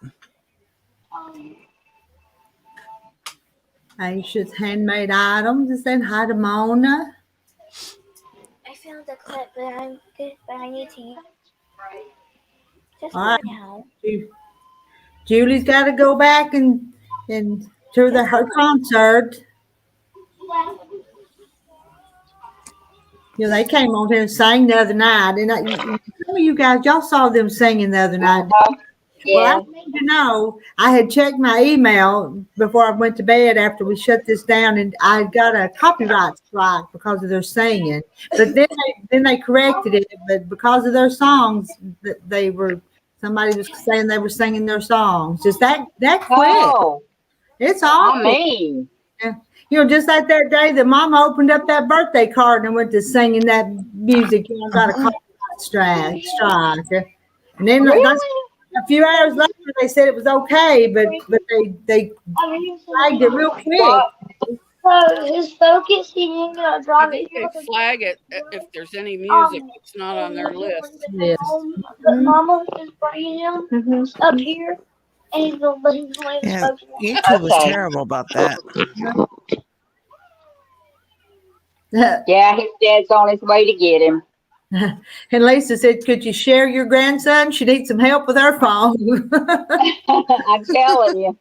Aisha's handmade items. Is that hi to Mona? I found the clip, but I need to use just All right. now. Julie's got to go back and to her concert. You know, they came on here and sang the other night, and some of you guys, y'all saw them singing the other night. Yeah. Well, I need to know, I had checked my email before I went to bed after we shut this down, and I got a copyright strike because of their singing. But then they corrected it, but because of their songs, somebody was saying they were singing their songs. Just that quick. Oh, It's awful. I mean. You know, just like that day that Mama opened up that birthday card and went to singing that music, you know, got a copyright strike. And then a few hours later, they said it was okay, but they flagged it real quick. So is focusing I drive think it. they flag it if there's any music that's not on their list. Yes. But Mama is bringing him up here, and he's going to Yeah, YouTube was terrible about that. Yeah, his dad's on his way to get him. And Lisa said, could you share your grandson? She needs some help with her phone. I'm telling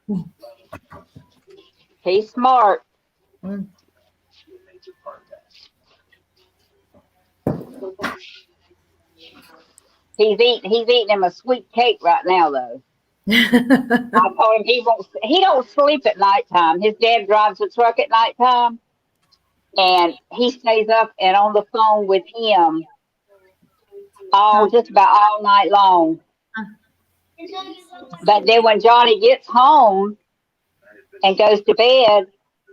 you. He's smart. He's eating him a sweet cake right now, though. I told him he don't sleep at nighttime. His dad drives the truck at nighttime, and he stays up and on the phone with him just about all night long. But then when Johnny gets home and goes to bed,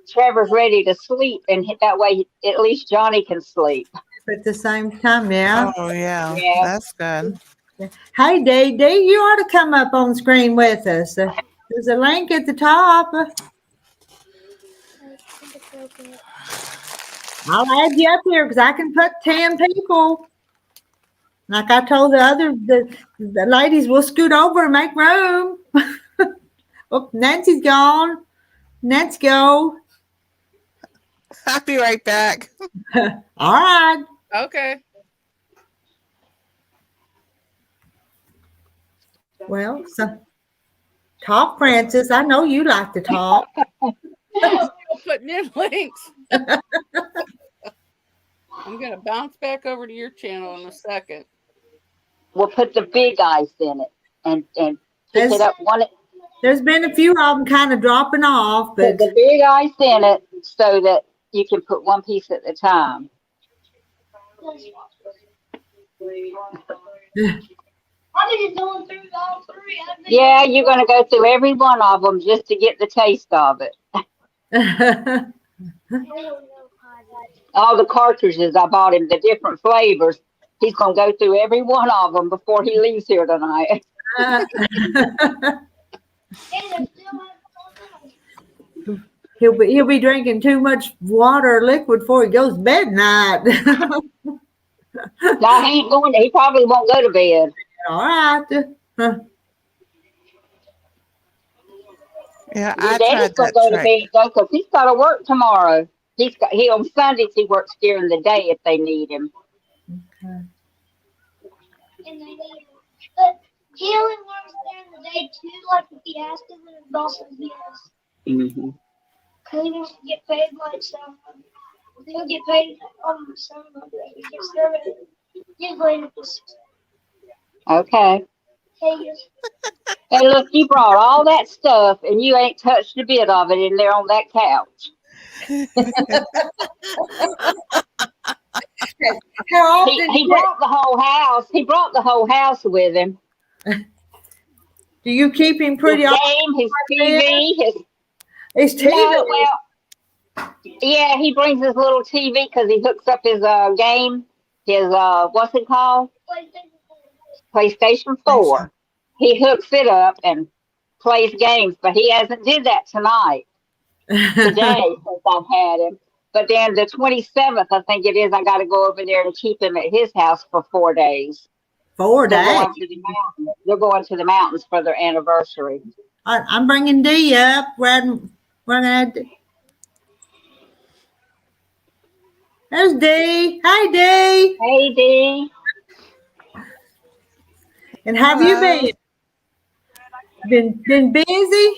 Trevor's ready to sleep, and that way at least Johnny can sleep. At the same time, yeah. Oh yeah, Yeah. that's good. Hey, Dee, you ought to come up on screen with us. There's a link at the top. I'll add you up here because I can put 10 people. Like I told the ladies, we'll scoot over and make room. Oh, Nancy's gone. Let's go. I'll be right back. All right. Okay. Well, so talk, Francis. I know you like to talk. Still putting in links. I'm gonna bounce back over to your channel in a second. We'll put the big ice in it and pick it up one. There's been a few of them kind of dropping off, but Put the big ice in it so that you can put one piece at a time. Yeah, you're going to go through every one of them just to get the taste of it. All the cartridges I bought him, the different flavors. He's going to go through every one of them before he leaves here tonight. He'll be drinking too much water or liquid before he goes to bed tonight. No, he ain't going. He probably won't go to bed. All right. Yeah, Your I daddy's tried gonna go that to trick. bed though, 'cause he's got to work tomorrow. He on Sundays he works during the day if they need him. Okay. But he only works during the day too, like if he has to, then his boss says yes. Mm-hmm. Cause he wants to get paid like stuff. He'll get paid on Sunday. He gets there usually just Okay. hey, Hey, look, you brought all that stuff and you ain't touched a bit of it in there on that couch. How often He brought the whole house. He brought the whole house with him. do you keep him His pretty often? game, his TV, His TV. No, well, yeah, he brings his little TV because he hooks up his game, his what's it called? PlayStation 4. He hooks it up and plays games, but he hasn't did that today since I've had him. But then the 27th, I think it is, I got to go over there and keep him at his house for 4 days. 4 They're days. going to the mountains. They're going to the mountains for their anniversary. I'm bringing Dee up. We're gonna. There's Dee. Hi, Dee. Hey, Dee. And how have you been? Been busy?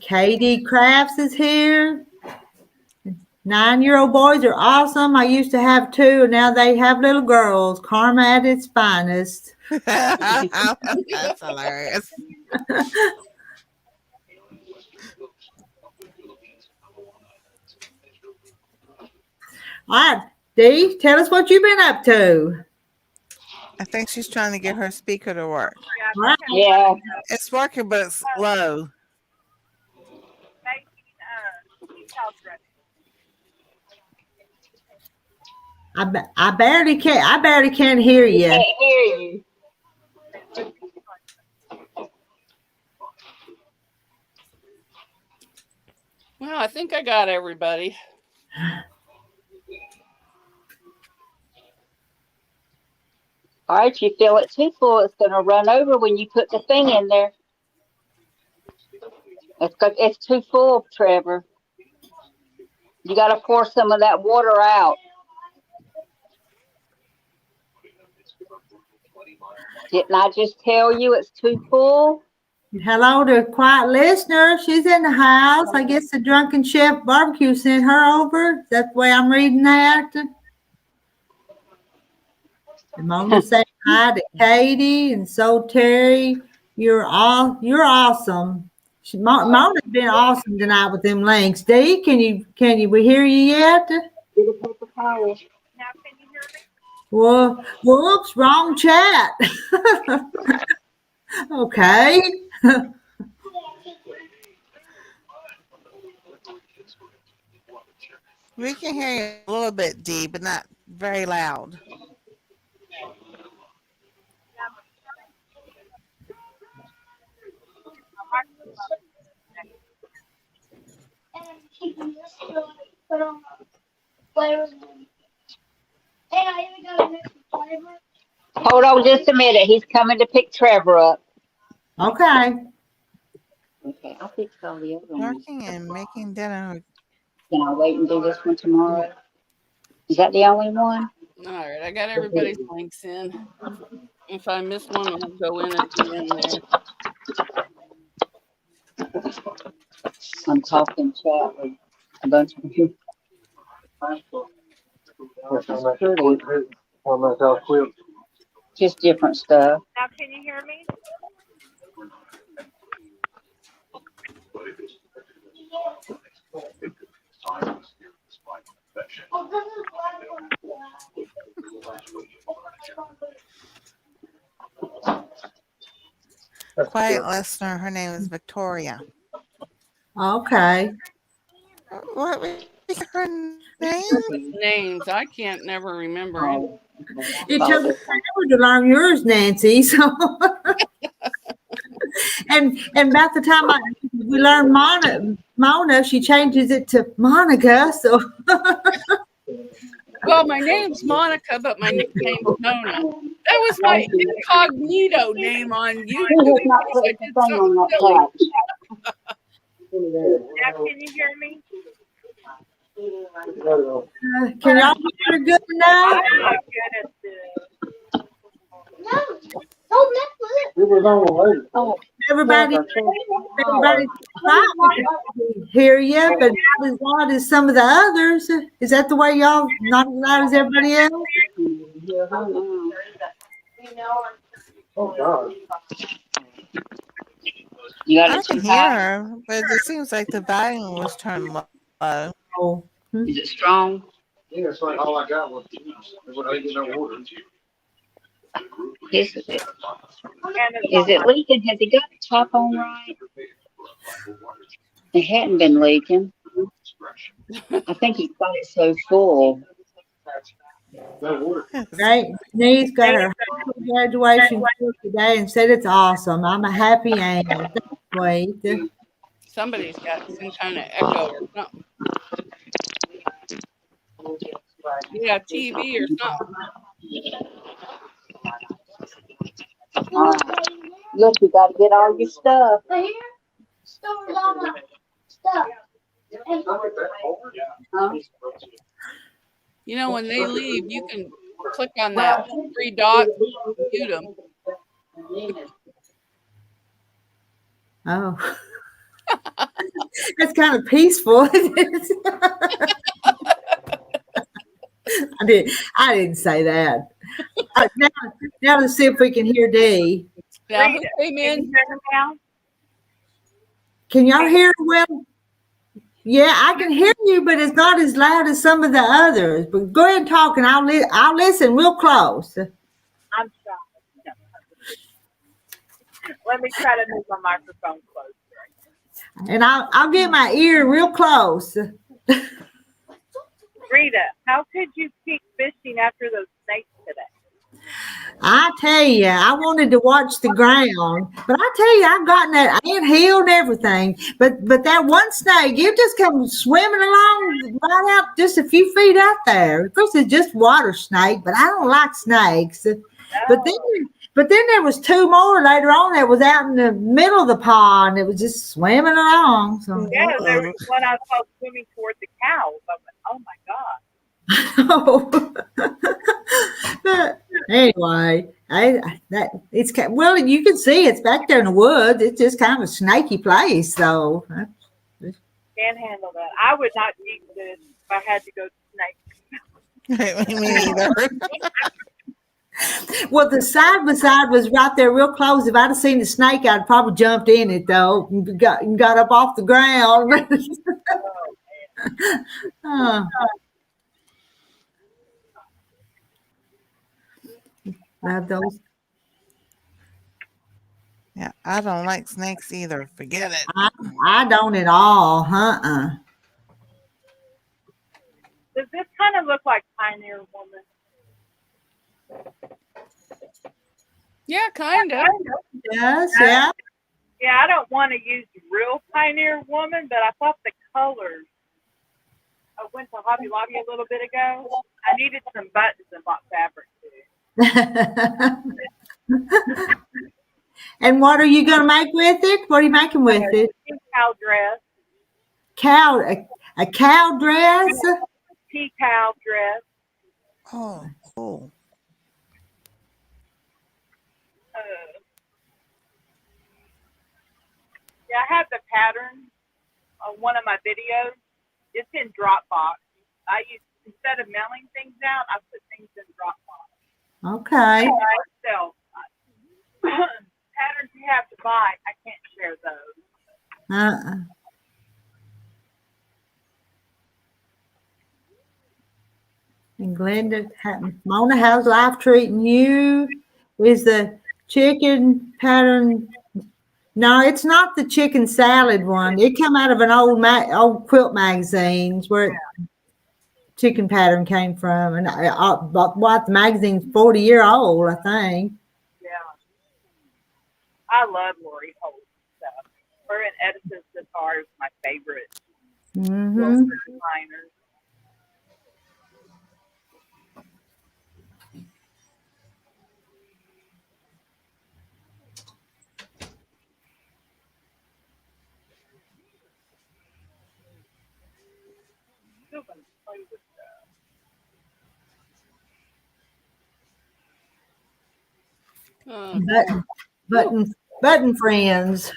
Katie Crafts is here. 9-year-old boys are awesome. I used to have 2, and now they have little girls. Karma at its finest. That's hilarious. All right, Dee, tell us what you've been up to. I think she's trying to get her speaker to work. Right. Yeah. It's working, but it's low. I barely can hear you. Can't hear you. Well, I think I got everybody. All right, you fill it too full, it's going to run over when you put the thing in there. It's too full, Trevor. You got to pour some of that water out. Didn't I just tell you it's too full? Hello to a quiet listener. She's in the house. I guess the Drunken Chef Barbecue sent her over. Is that the way I'm reading that? And Mona said hi to Katie, and so Terry. You're awesome. Mona's been awesome tonight with them links. Dee, we hear you yet? Get a paper towel. Well, whoops, wrong chat. Okay. We can hear you a little bit, Dee, but not very loud. And I'm keeping this to put on flavors. Hey, I even got a mix of flavor. Hold on just a minute. He's coming to pick Trevor up. Okay. Okay, I'll fix all the other ones. Working and making dinner. Can I wait and do this one tomorrow? Is that the only one? All right, I got everybody's links in. If I miss one, I'll go in at the end there. I'm talking chat with a bunch of you. Just different stuff. Now, can you hear me? Oh, this is Quiet listener, her name is Victoria. Okay. What was her name? Names, I can't never remember. Any. It took me forever to learn yours, Nancy. So, and about the time we learned Mona, she changes it to Monica. So, Well, my name's Monica, but my nickname's Mona. That was my incognito name on YouTube. He has not put the thing on that couch. Now, can you hear me? can y'all hear good now? I'm not good at this. No, don't mess with it. It was on later. Oh, Everybody thought we could hear you, but not as loud as some of the others. Is that the way y'all not as loud as everybody else? Oh, God. you got I it can too hear high? her, but it seems like the volume was turned low. Oh. Is it strong? Yeah, it's like all I got was juice. I didn't get no water. Is it leaking? Has he got the top on right? It hadn't been leaking. I think he got it so full. No water. Right. Nee's got her graduation today and said it's awesome. I'm a happy angel. Wait. Somebody's got some kind of echo or something. Yeah, TV or something. Look, you got to get all your stuff. Right here, stores all my stuff. And Huh? You know, when they leave, you can click on that 3 dots and mute them. Oh. That's kind of peaceful. I didn't say that. Now let's see if we can hear Dee. Now, who Rita, came can you in? hear me now? Can y'all hear well? Yeah, I can hear you, but it's not as loud as some of the others. But go ahead and talk, and I'll listen real close. I'm sorry. Let me try to move my microphone closer. And I'll get my ear real close. Rita, how could you keep fishing after those snakes today? I tell you, I wanted to watch the ground, but I tell you, I've gotten that anthill and everything. But that one snake, it just comes swimming along right out just a few feet out there. Of course, it's just water snake, but I don't like snakes. But then there was 2 more later on that was out in the middle of the pond. It was just swimming along. So. Yeah, there was one I saw swimming toward the cows. I went, oh my God. But anyway, well, you can see it's back there in the woods. It's just kind of a snaky place, so. Can't handle that. I would not eat this if I had to go snake. Me neither. Well, the side by side was right there real close. If I'd have seen the snake, I'd probably jumped in it though and got up off the ground. Oh, love those. Yeah, I don't like snakes either. Forget it. I don't at all. Does this kind of look like Pioneer Woman? Yeah, kind of. Yes, yeah. Yeah, I don't want to use real Pioneer Woman, but I thought the colors. I went to Hobby Lobby a little bit ago. I needed some buttons and bought fabric too. And what are you going to make with it? What are you making with it? Cow dress. A cow dress? Tea cow dress. Oh, cool. Yeah, I have the pattern on one of my videos. It's in Dropbox. I use, instead of mailing things out, I put things in Dropbox. Okay. So, patterns you have to buy, I can't share those. And Glenda, Mona, how's life treating you? Is the chicken pattern? No, it's not the chicken salad one. It came out of an old quilt magazines where chicken pattern came from. And what the magazine's 40-year-old, I think. Yeah. I love Lori Holt's stuff. Her and Edison's guitar is my favorite. Mm-hmm. Designers. Button friends.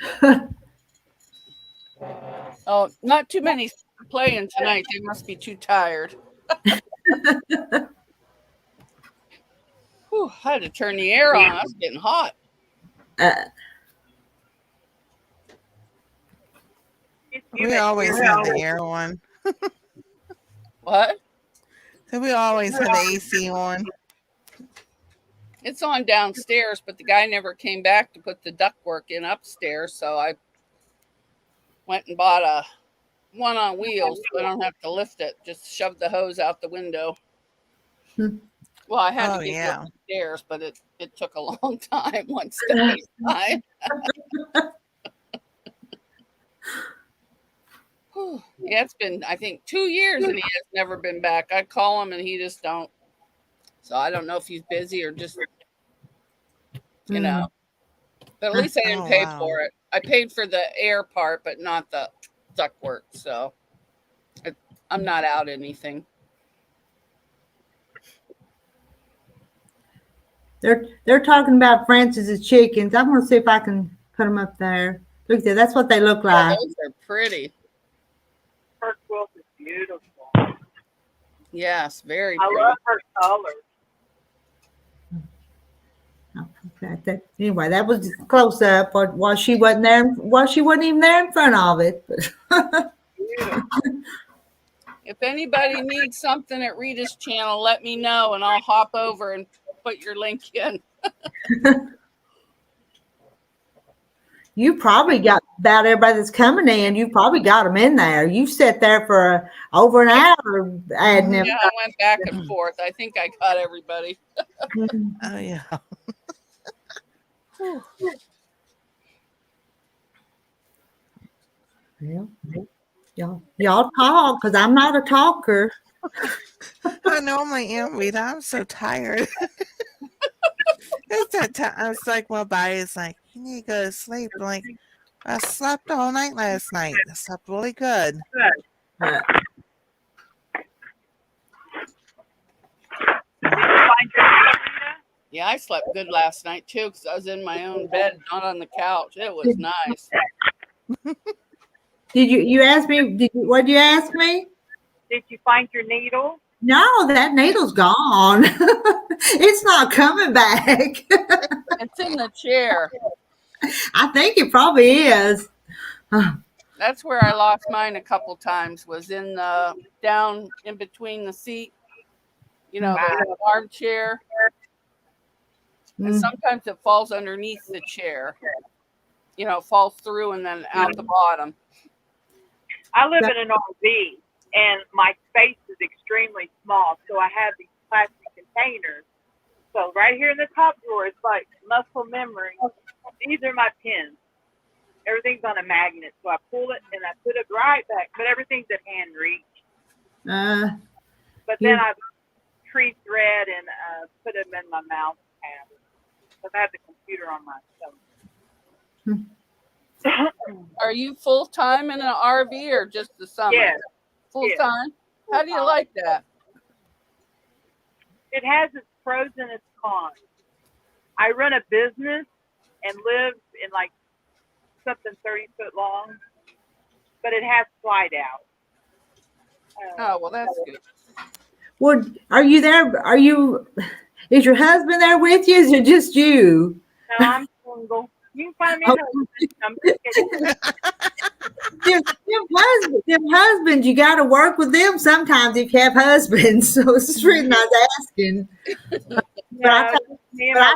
Oh, not too many playing tonight. They must be too tired. Whew, I had to turn the air on. I was getting hot. We always have the air on. What? So we always have the AC on. It's on downstairs, but the guy never came back to put the ductwork in upstairs, so I went and bought a one on wheels so I don't have to lift it. Just shove the hose out the window. Well, I had to get it upstairs, but it took a long time, one step at a time. Yeah, it's been, I think, 2 years and he has never been back. I call him and he just don't. So I don't know if he's busy or just, you know. But at least I didn't pay for it. I paid for the air part, but not the ductwork. So I'm not out anything. They're talking about Francis's chickens. I'm going to see if I can put them up there. Look there. That's what they look like. Oh, those are pretty. Her quilt is beautiful. Yes, very pretty. I love her colors. Okay. Anyway, that was close up while she wasn't there. While she wasn't even there in front of it. If anybody needs something at Rita's channel, let me know and I'll hop over and put your link in. You probably got about everybody that's coming in. You probably got them in there. You sat there for over an hour adding them. Yeah, I went back and forth. I think I got everybody. Oh yeah. Well, y'all talk because I'm not a talker. I normally am, Rita. I'm so tired. It's that time. I was like, my body's like, you need to go to sleep. I'm like, I slept all night last night. I slept really good. Yeah, I slept good last night too because I was in my own bed, not on the couch. It was nice. Did you ask me? What did you ask me? Did you find your needle? No, that needle's gone. It's not coming back. It's in the chair. I think it probably is. That's where I lost mine a couple times, was in the down in between the seat, the armchair. And sometimes it falls underneath the chair. It falls through and then out the bottom. I live in an RV, and my space is extremely small, so I have these plastic containers. So right here in the top drawer, it's like muscle memory. These are my pins. Everything's on a magnet, so I pull it and I put it right back, but everything's at hand reach. But then I tree thread and put them in my mouse pad. So I have the computer on my phone. Are you full time in an RV or just the summer? Yes. Full time? How do you like that? It has its pros and its cons. I run a business and live in like something 30 foot long, but it has slide out. Oh, well, that's good. Well, are you there? Is your husband there with you? Is it just you? No, I'm single. You can find me a husband. I'm just kidding. Them husbands, you got to work with them sometimes if you have husbands. So it's just really not asking. No, me and my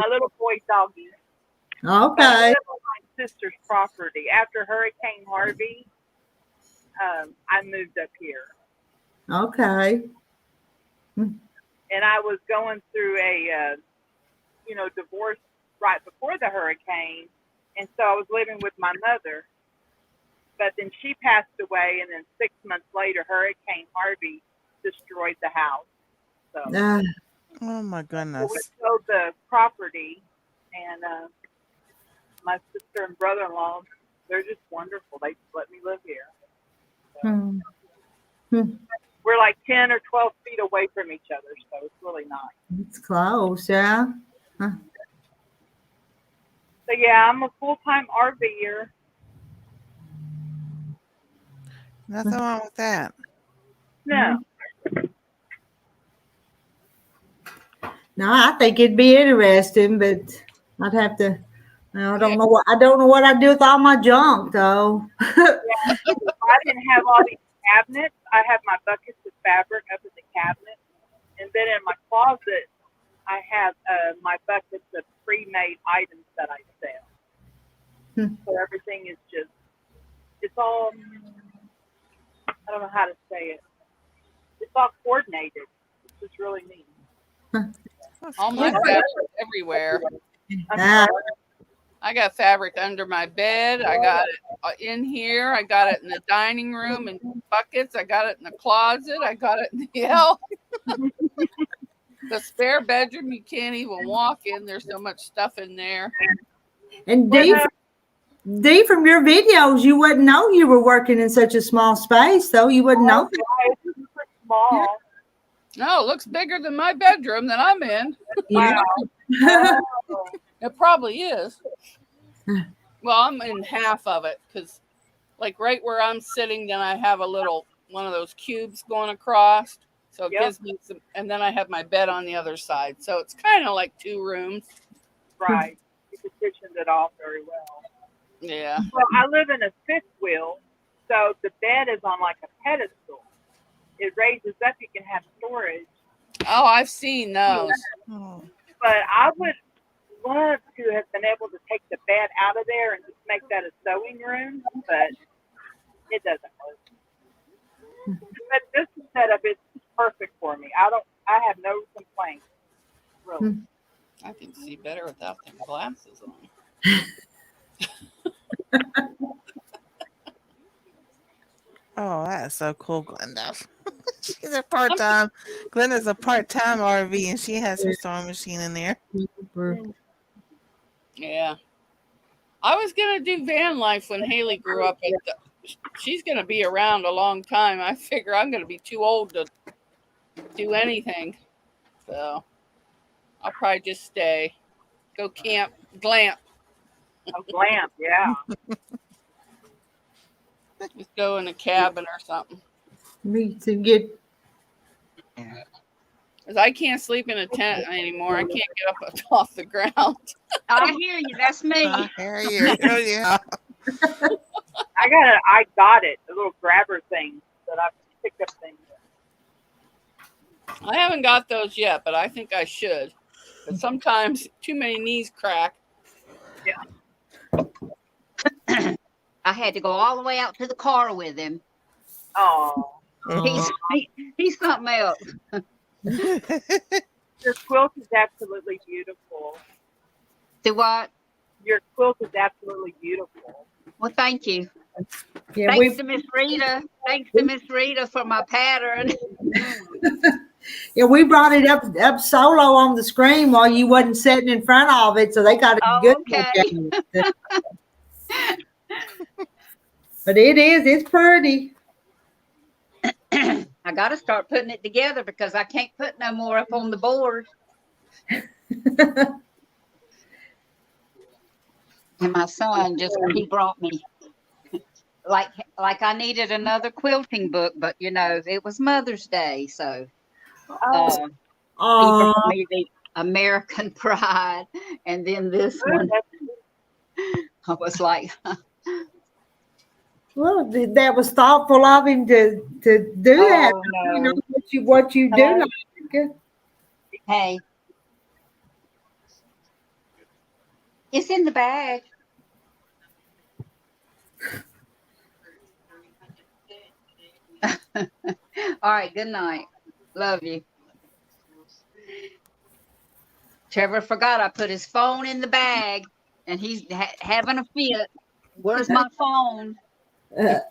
little boy doggy. Okay. I live on my sister's property. After Hurricane Harvey, I moved up here. Okay. And I was going through a, divorce right before the hurricane. And so I was living with my mother. But then she passed away, and then 6 months later, Hurricane Harvey destroyed the house. So, oh my goodness! We sold the property, and my sister and brother-in-law, they're just wonderful. They just let me live here. So, we're like 10 or 12 feet away from each other, so it's really nice. It's close, yeah. Huh. So yeah, I'm a full-time RVer. Nothing wrong with that. No. No, I think it'd be interesting, but I'd have to. I don't know what I'd do with all my junk though. Yeah, if I didn't have all these cabinets, I have my buckets of fabric up in the cabinet, and then in my closet, I have my buckets of pre-made items that I sell. So everything is it's all. I don't know how to say it. It's all coordinated. It's just really neat. All my fabric everywhere. I got fabric under my bed. I got it in here. I got it in the dining room in buckets. I got it in the closet. I got it in the spare bedroom. You can't even walk in. There's so much stuff in there. And Dee, from your videos, you wouldn't know you were working in such a small space, though. You wouldn't know. It's small. No, it looks bigger than my bedroom that I'm in. Yeah. It probably is. Well, I'm in half of it because, like, right where I'm sitting, then I have a little one of those cubes going across. So it gives me some, and then I have my bed on the other side. So it's kind of like 2 rooms. Right. You petitioned it off very well. Yeah. Well, I live in a 5th wheel, so the bed is on like a pedestal. It raises up. You can have storage. Oh, I've seen those. But I would love to have been able to take the bed out of there and just make that a sewing room, but it doesn't work. But this setup is perfect for me. I have no complaints. Really. I can see better without them glasses on. Oh, that's so cool, Glenda. She's a part-time. Glenda's a part-time RV, and she has her sewing machine in there. Yeah. I was going to do van life when Haley grew up. She's going to be around a long time. I figure I'm going to be too old to do anything. So I'll probably just stay. Go camp, glamp. Oh, glamp, yeah. Just go in a cabin or something. Me to get. Because I can't sleep in a tent anymore. I can't get up off the ground. I hear you. That's me. I hear you. Oh, yeah. I got it, a little grabber thing that I picked up things. I haven't got those yet, but I think I should. But sometimes too many knees crack. I had to go all the way out to the car with him. Oh, He's something else. your quilt is absolutely beautiful. Do what? Your quilt is absolutely beautiful. Well, thank you. Yeah, Thanks to Miss Rita. Thanks to Miss Rita for my pattern. yeah, we brought it up solo on the screen while you wasn't sitting in front of it, so they got a good look at it. But it's pretty. I got to start putting it together because I can't put no more up on the board. And my son he brought me like I needed another quilting book, but you know, it was Mother's Day, so he brought me the American Pride, and then this one. I was like, well, that was thoughtful of him to do that. No. You know what you do. Like. Hey, it's in the bag. All right, good night. Love you. Trevor forgot I put his phone in the bag, and he's having a fit. Where's my phone? Well,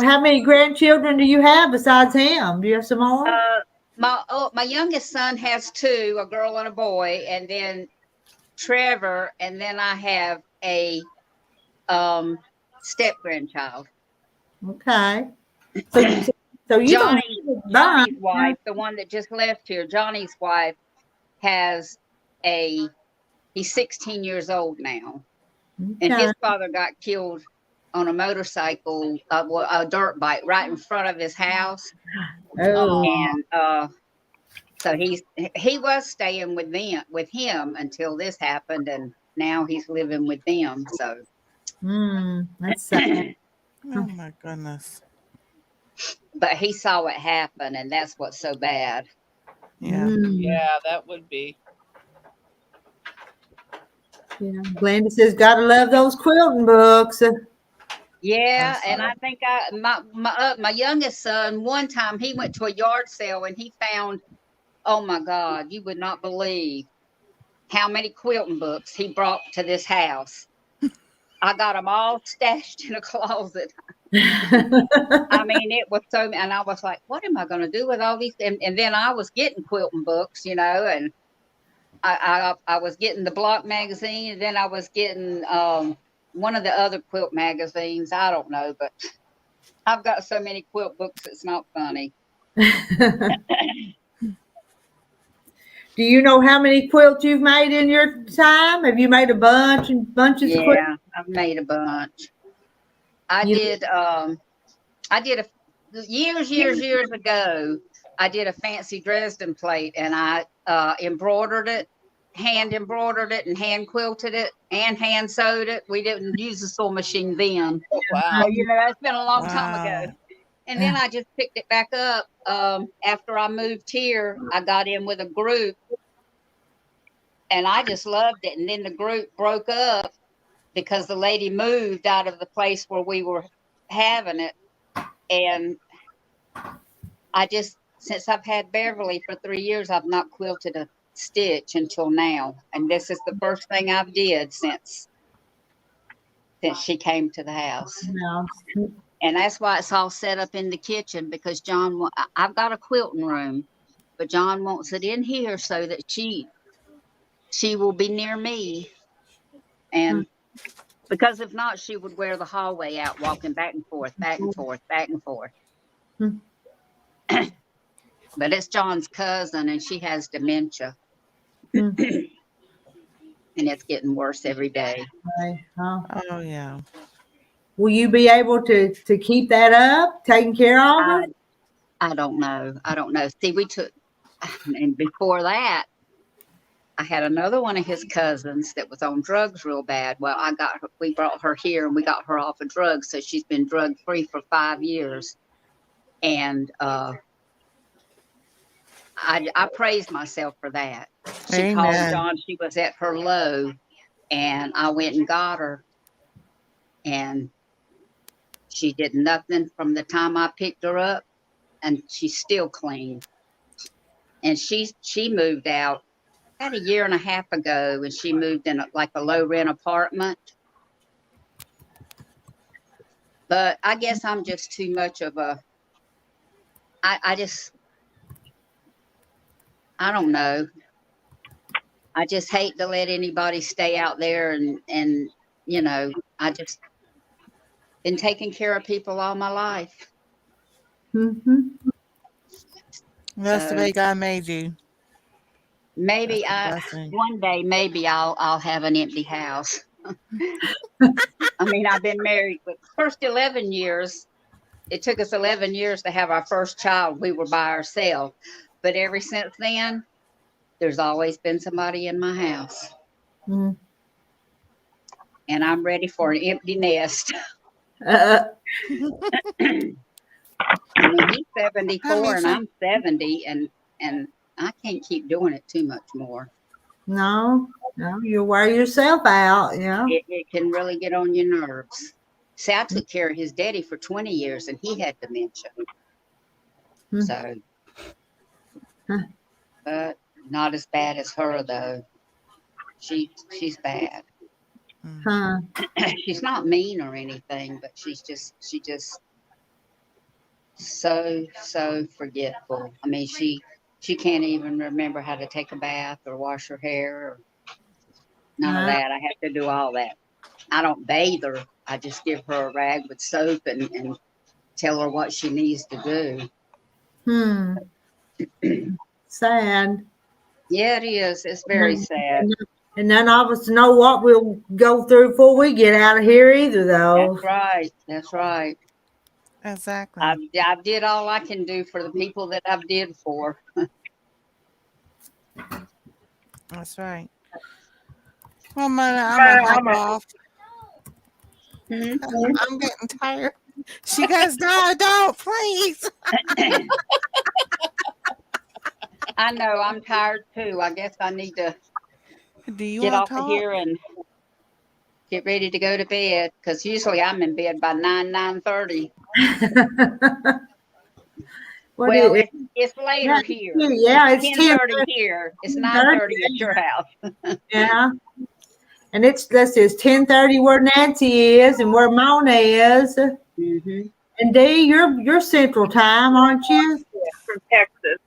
how many grandchildren do you have besides him? Do you have some more? My youngest son has 2, a girl and a boy, and then Trevor, and then I have a step grandchild. Okay. So you Johnny's wife, the one that just left here, Johnny's wife has he's 16 years old now. Okay. And his father got killed on a motorcycle, a dirt bike right in front of his house. Oh. And so he was staying with him until this happened, and now he's living with them. So That's sad. Oh my goodness. But he saw it happen, and that's what's so bad. Yeah. Yeah, that would be. Yeah. Glenda says, "Gotta love those quilting books." Yeah, and I think my youngest son, one time he went to a yard sale and he found, oh my God, you would not believe how many quilting books he brought to this house. I got them all stashed in a closet. I mean, it was so, and I was like, what am I going to do with all these? And then I was getting quilting books, you know, and I was getting the Block magazine, and then I was getting one of the other quilt magazines. I don't know, but I've got so many quilt books, it's not funny. Do you know how many quilts you've made in your time? Have you made a bunches of quilts? Yeah, I've made a bunch. I did years ago, I did a fancy Dresden plate, and I embroidered it, hand embroidered it, and hand quilted it, and hand sewed it. We didn't use a sewing machine then. Wow. So, you know, that's been a long time ago. And then I just picked it back up. After I moved here, I got in with a group, and I just loved it. And then the group broke up because the lady moved out of the place where we were having it. And I just, since I've had Beverly for 3 years, I've not quilted a stitch until now. And this is the first thing I've did since she came to the house. No. And that's why it's all set up in the kitchen, because I've got a quilting room, but John wants it in here so that she will be near me. And because if not, she would wear the hallway out, walking back and forth, back and forth, back and forth. But it's John's cousin, and she has dementia. And it's getting worse every day. Okay. Oh yeah. Will you be able to keep that up, taking care of it? I don't know. See, and before that, I had another one of his cousins that was on drugs real bad. Well, we brought her here and we got her off of drugs. So she's been drug free for 5 years. And, I praise myself for that. She called Amen. John. She was at her low, and I went and got her, and she did nothing from the time I picked her up, and she's still clean. And she moved out about a year and a half ago, and she moved in like a low rent apartment. But I guess I'm just too much of a. I don't know. I just hate to let anybody stay out there and I just been taking care of people all my life. Mm-hmm. That's the way God made you. Maybe one day maybe I'll have an empty house. I mean, I've been married for the first 11 years. It took us 11 years to have our first child. We were by ourselves. But ever since then, there's always been somebody in my house. Mm. And I'm ready for an empty nest. Uh, I mean, he's 74 and I'm 70, and I can't keep doing it too much more. no, you wear yourself out. Yeah. It can really get on your nerves. See, I took care of his daddy for 20 years and he had dementia. Hmm. So, but not as bad as her though. She's bad. Huh. She's not mean or anything, but she just so forgetful. I mean, she can't even remember how to take a bath or wash her hair or none of that. I have to do all that. I don't bathe her. I just give her a rag with soap and tell her what she needs to do. Sad. Yeah, it is. It's very sad. And none of us know what we'll go through before we get out of here either, though. That's right. That's right. Exactly. I did all I can do for the people that I've did for. That's right. Well, man, I'm gonna hop off. I'm getting tired. She goes, no, don't, please. I know. I'm tired too. I guess I need to get off of here and get ready to go to bed because usually I'm in bed by 9:30. Well, it's later here. Yeah, it's 10:30 here. It's 9:30 at your house. Yeah. And it's 10:30 where Nancy is and where Mona is. Mm-hmm. And Dee, you're Central Time, aren't you? Yeah, from Texas.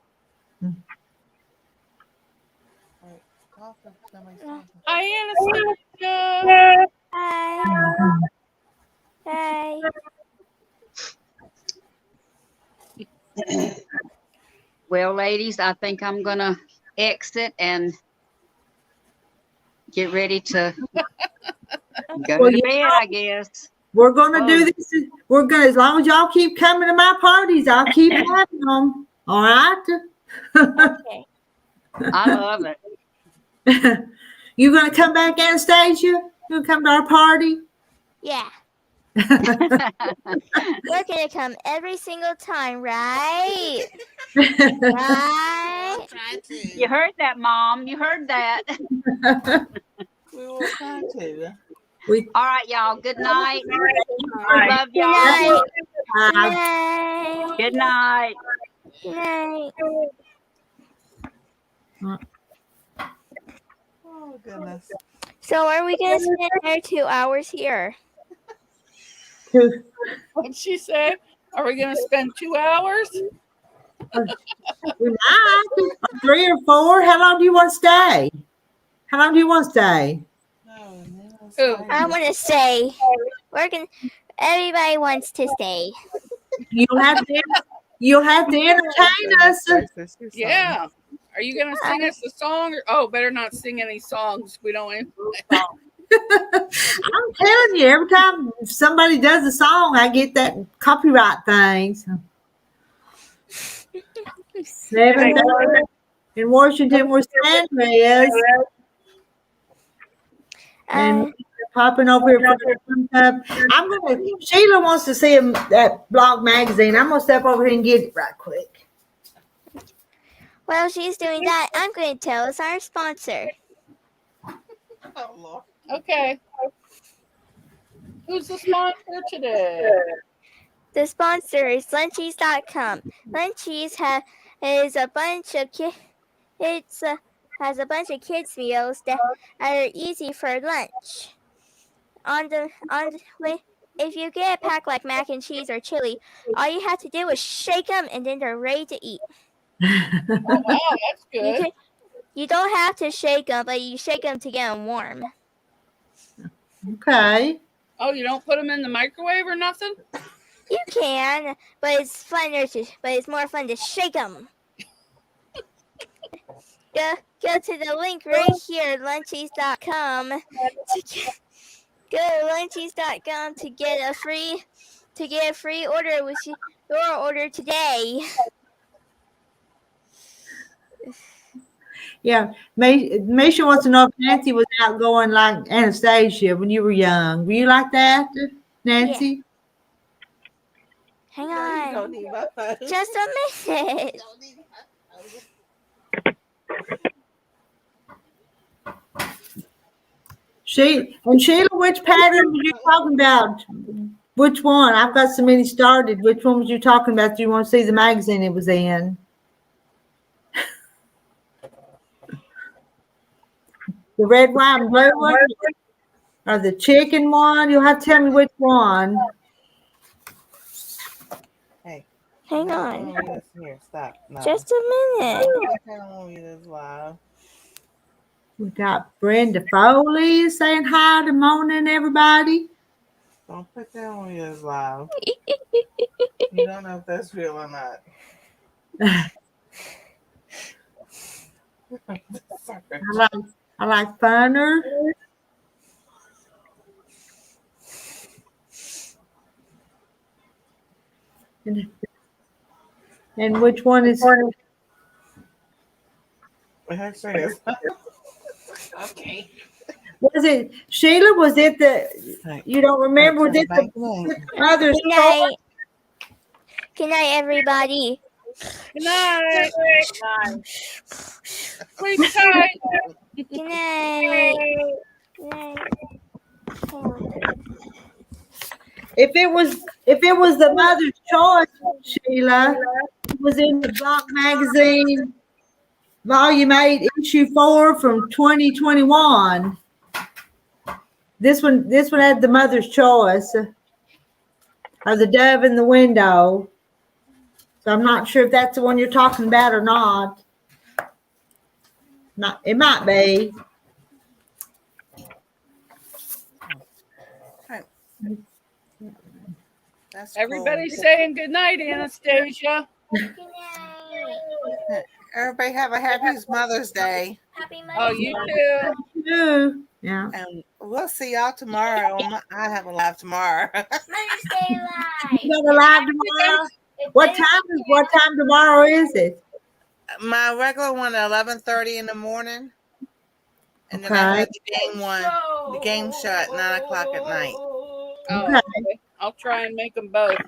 Hi, Anastasia. Hi. Hi. Well, ladies, I think I'm gonna exit and get ready to go to bed, I guess. We're gonna do this. We're gonna, as long as y'all keep coming to my parties, I'll keep having them. All right. Okay. I love it. You gonna come back, Anastasia? You gonna come to our party? Yeah. We're gonna come every single time, right? Right? Try to. You heard that, Mom. You heard that. We will try to. All right, y'all. Good night. Bye. Love Good y'all. night. Good night. Good night. Oh, goodness. So are we gonna spend our 2 hours here? What'd she say? Are we going to spend 2 hours? We might. 3 or 4. How long do you want to stay? How long do you want to stay? I want to stay. Everybody wants to stay. You'll have to entertain us. Yeah. Are you going to sing us a song? Oh, better not sing any songs. We don't want to. I'm telling you, every time somebody does a song, I get that copyright thing. So. 7:30 in Washington, where Sandra is. And popping over here for the Sheila wants to see that blog magazine. I'm gonna step over here and get it right quick. While she's doing that, I'm going to tell us our sponsor. Oh, Lord. Okay. Who's the sponsor today? The sponsor is Lunchies.com. Lunchies is a bunch of has a bunch of kids meals that are easy for lunch. If you get a pack like mac and cheese or chili, all you have to do is shake them and then they're ready to eat. Oh, wow, that's good. You don't have to shake them, but you shake them to get them warm. Okay. Oh, you don't put them in the microwave or nothing? You can, but it's more fun to shake them. Go to the link right here, lunchies.com. Go to lunchies.com to get a free order with your order today. Yeah, Misha wants to know if Nancy was outgoing like Anastasia when you were young. Were you like that, Nancy? Yeah. Hang on. You don't need my phone. Just a minute. Don't need my phone. Sheila, which pattern were you talking about? Which one? I've got so many started. Which one was you talking about? Do you want to see the magazine it was in? The red, white, and blue one? Or the chicken one? You'll have to tell me which one. Hey. Hang I on. don't want you to hear. Stop. No. Just a minute. I don't want you to loud. We got Brenda Foley saying hi to morning, everybody. Don't put that on you as loud. You don't know if that's real or not. I like funner. And which one is? Okay. Was it Sheila? Was it the? You don't remember? Was it the mother's? Good night. Good night, everybody. Good night. Sleep tight. Good night. Good night. If it was the mother's choice, Sheila, it was in the Block magazine, volume 8, issue 4 from 2021. This one had the mother's choice, or the dove in the window. So I'm not sure if that's the one you're talking about or not. It might be. That's Everybody's cool. saying good night, Anastasia. Good night. Everybody have a happy Mother's Day. Happy Oh, Mother's you Day. too. Yeah. And we'll see y'all tomorrow. I have a live tomorrow. Mother's Day live. You got a live tomorrow? What time tomorrow is it? My regular one at 11:30 in the morning. And then I have the game one, the game show at 9 o'clock at night. Oh, Okay. okay. I'll try and make them both.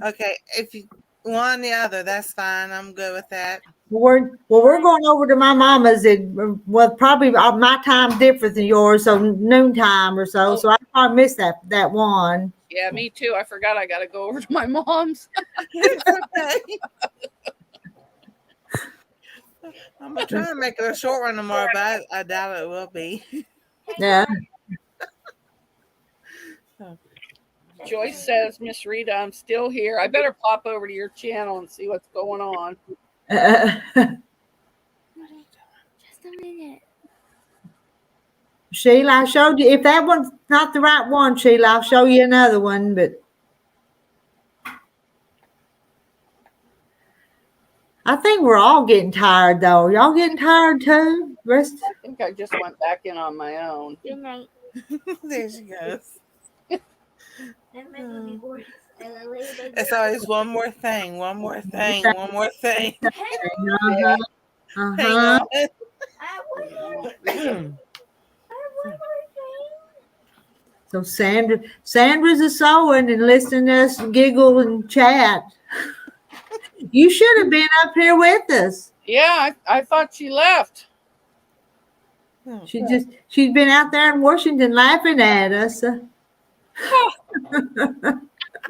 Okay, if you one or the other, that's fine. I'm good with that. We're going over to my mama's at probably my time different than yours, so noontime or so. So I probably missed that one. Yeah, me too. I forgot I got to go over to my mom's. I'm gonna try and make it a short one tomorrow, but I doubt it will be. Yeah. Joyce says, Miss Rita, I'm still here. I better pop over to your channel and see what's going on. Just a minute. Sheila, I showed you. If that one's not the right one, Sheila, I'll show you another one. But I think we're all getting tired, though. Y'all getting tired too? I think I just went back in on my own. Good night. There she goes. It's always one more thing, one more thing, one more thing. Uh-huh. Hang Uh-huh. on. So Sandra's a sewing and listening to us giggle and chat. You should have been up here with us. Yeah, I thought she left. She's been out there in Washington laughing at us. You're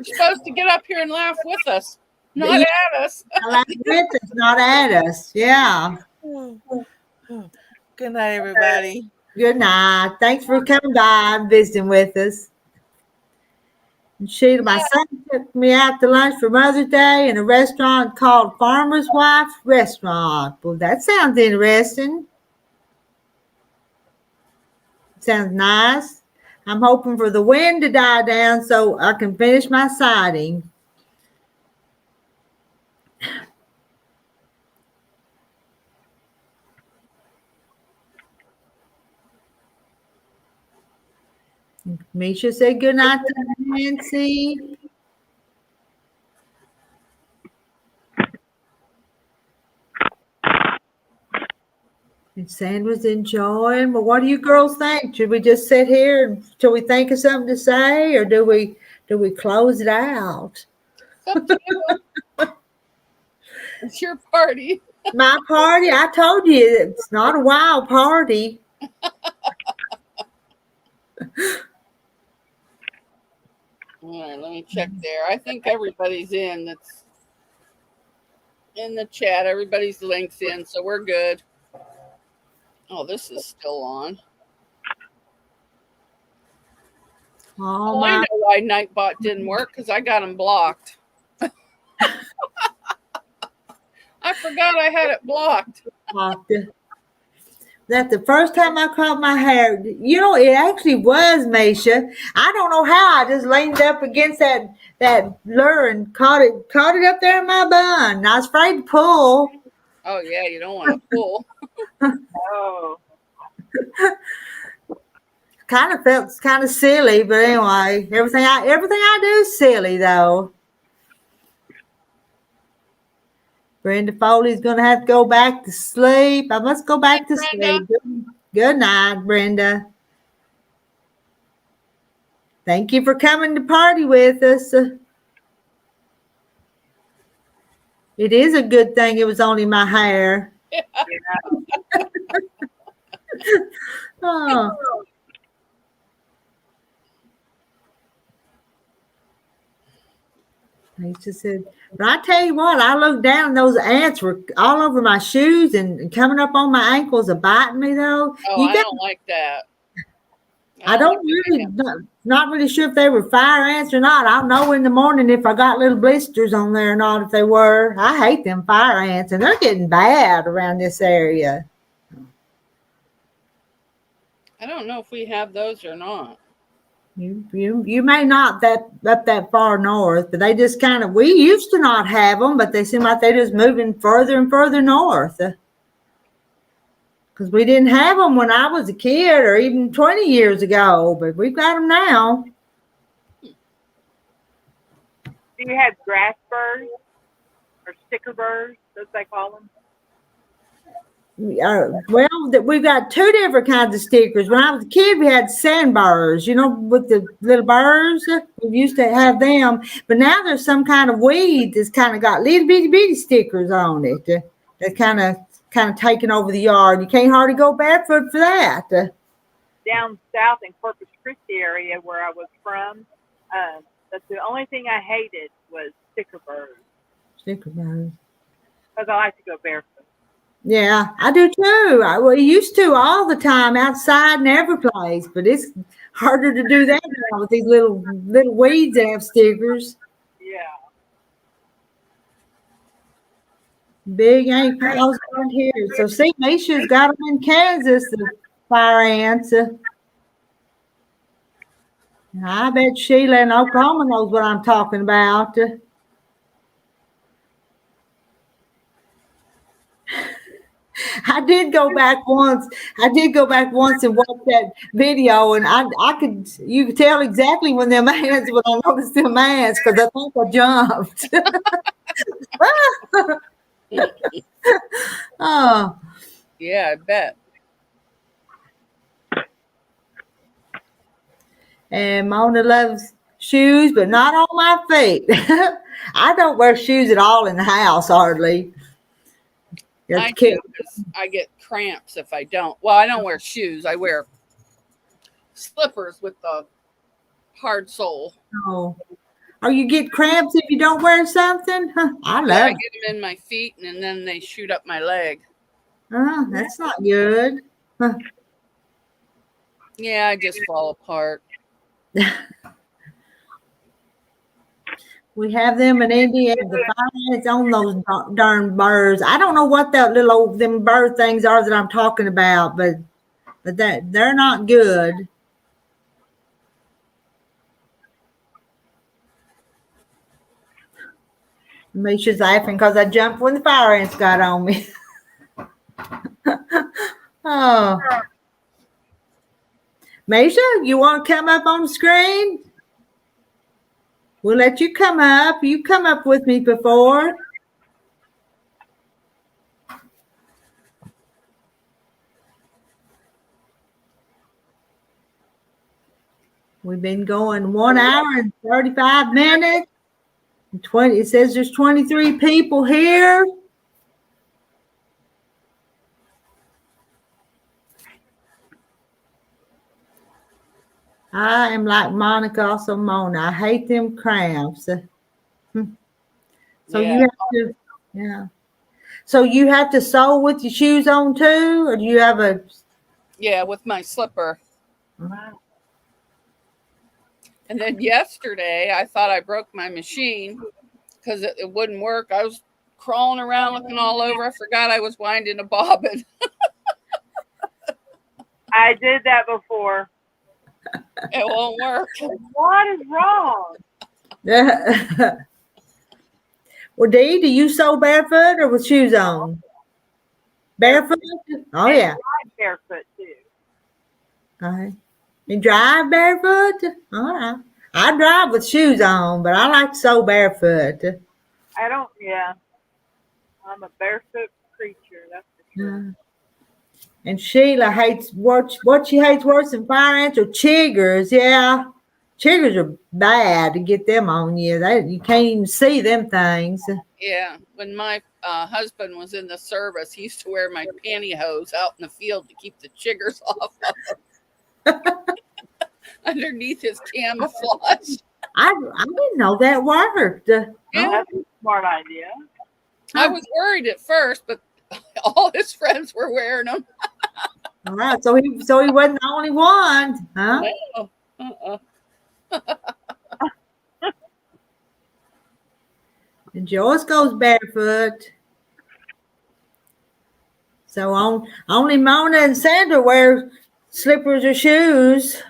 supposed to get up here and laugh with us, not Yeah. at us. Laugh with us, not at us. Yeah. Good night, everybody. Good night. Thanks for coming by and visiting with us. And Sheila, my son took me out to lunch for Mother's Day in a restaurant called Farmer's Wife Restaurant. Well, that sounds interesting. Sounds nice. I'm hoping for the wind to die down so I can finish my siding. Misha said good night to Nancy. And Sandra's enjoying. Well, what do you girls think? Should we just sit here until we think of something to say, or do we close it out? It's up to you. It's your party. My party? I told you it's not a wild party. All right, let me check there. I think everybody's in. That's in the chat. Everybody's links in, so we're good. Oh, this is still on. Oh, I know why Nightbot didn't work, because I got them blocked. I forgot I had it blocked. That's the first time I caught my hair. You know, it actually was, Mishea. I don't know how. I just leaned up against that lure and caught it up there in my bun. I was afraid to pull. Oh yeah, you don't want to pull. Oh. Kind of felt kind of silly, but anyway, everything I do is silly though. Brenda Foley's gonna have to go back to sleep. I must go back to sleep. Good night, Brenda. Thank you for coming to party with us. It is a good thing it was only my hair. Oh. Lisa said, but I tell you what, I looked down and those ants were all over my shoes and coming up on my ankles and biting me though. Oh, I don't like that. I don't really, not really sure if they were fire ants or not. I'll know in the morning if I got little blisters on there or not, if they were. I hate them fire ants and they're getting bad around this area. I don't know if we have those or not. You may not up that far north, but they just kind of, we used to not have them, but they seem like they're just moving further and further north. Because we didn't have them when I was a kid or even 20 years ago, but we've got them now. Do you have grass burrs or sticker burrs, as they call them? Well, we've got two different kinds of stickers. When I was a kid, we had sandbars, you know, with the little burrs. We used to have them, but now there's some kind of weed that's kind of got little bitty stickers on it. That's kind of taking over the yard. You can't hardly go barefoot for that. Down south in Corpus Christi area where I was from, that's the only thing I hated was sticker burrs. Sticker burrs. Because I like to go barefoot. Yeah, I do too. We used to all the time outside and every place, but it's harder to do that now with these little weeds that have stickers. Yeah. Big ain't paws around here. So see, Misha's got them in Kansas, the fire ants. I bet Sheila in Oklahoma knows what I'm talking about. I did go back once. I did go back once and watch that video, and you could tell exactly when I noticed them hands because I think I jumped. Oh, Yeah, I bet. and Mona loves shoes, but not on my feet. I don't wear shoes at all in the house hardly. I do because I get cramps if I don't. Well, I don't wear shoes. I wear slippers with the hard sole. Oh. Or you get cramps if you don't wear something? Huh, I Yeah, I love get them in my feet and then they shoot up my leg. Oh, that's not good. Huh. Yeah, I just fall apart. We have them in India. The finance on those darn birds. I don't know what that little old them bird things are that I'm talking about, but they're not good. Misha's laughing because I jumped when the fire ants got on me. Oh, Misha, you want to come up on the screen? We'll let you come up. You come up with me before. We've been going 1 hour and 35 minutes. 20. It says there's 23 people here. I am like Monica, also Mona. I hate them cramps. So Yeah. you have to, yeah. So you have to sew with your shoes on too, or do you have a? Yeah, with my slipper. And then yesterday, I thought I broke my machine because it wouldn't work. I was crawling around looking all over. I forgot I was winding a bobbin. I did that before. It won't work. What is wrong? Well, Dee, do you sew barefoot or with shoes on? Barefoot? Oh And yeah. drive barefoot too. All right. You drive barefoot? All right. I drive with shoes on, but I like to sew barefoot. I don't. Yeah, I'm a barefoot creature. That's for sure. And Sheila hates what she hates worse than fire ants are chiggers. Yeah, chiggers are bad to get them on you. You can't even see them things. Yeah, when my husband was in the service, he used to wear my pantyhose out in the field to keep the chiggers off of him. Underneath his camouflage. I didn't know that worked. Yeah. That's a smart idea. I was worried at first, but all his friends were wearing them. All right, so he wasn't the only one, huh? No. And Joyce goes barefoot. So only Mona and Sandra wear slippers or shoes.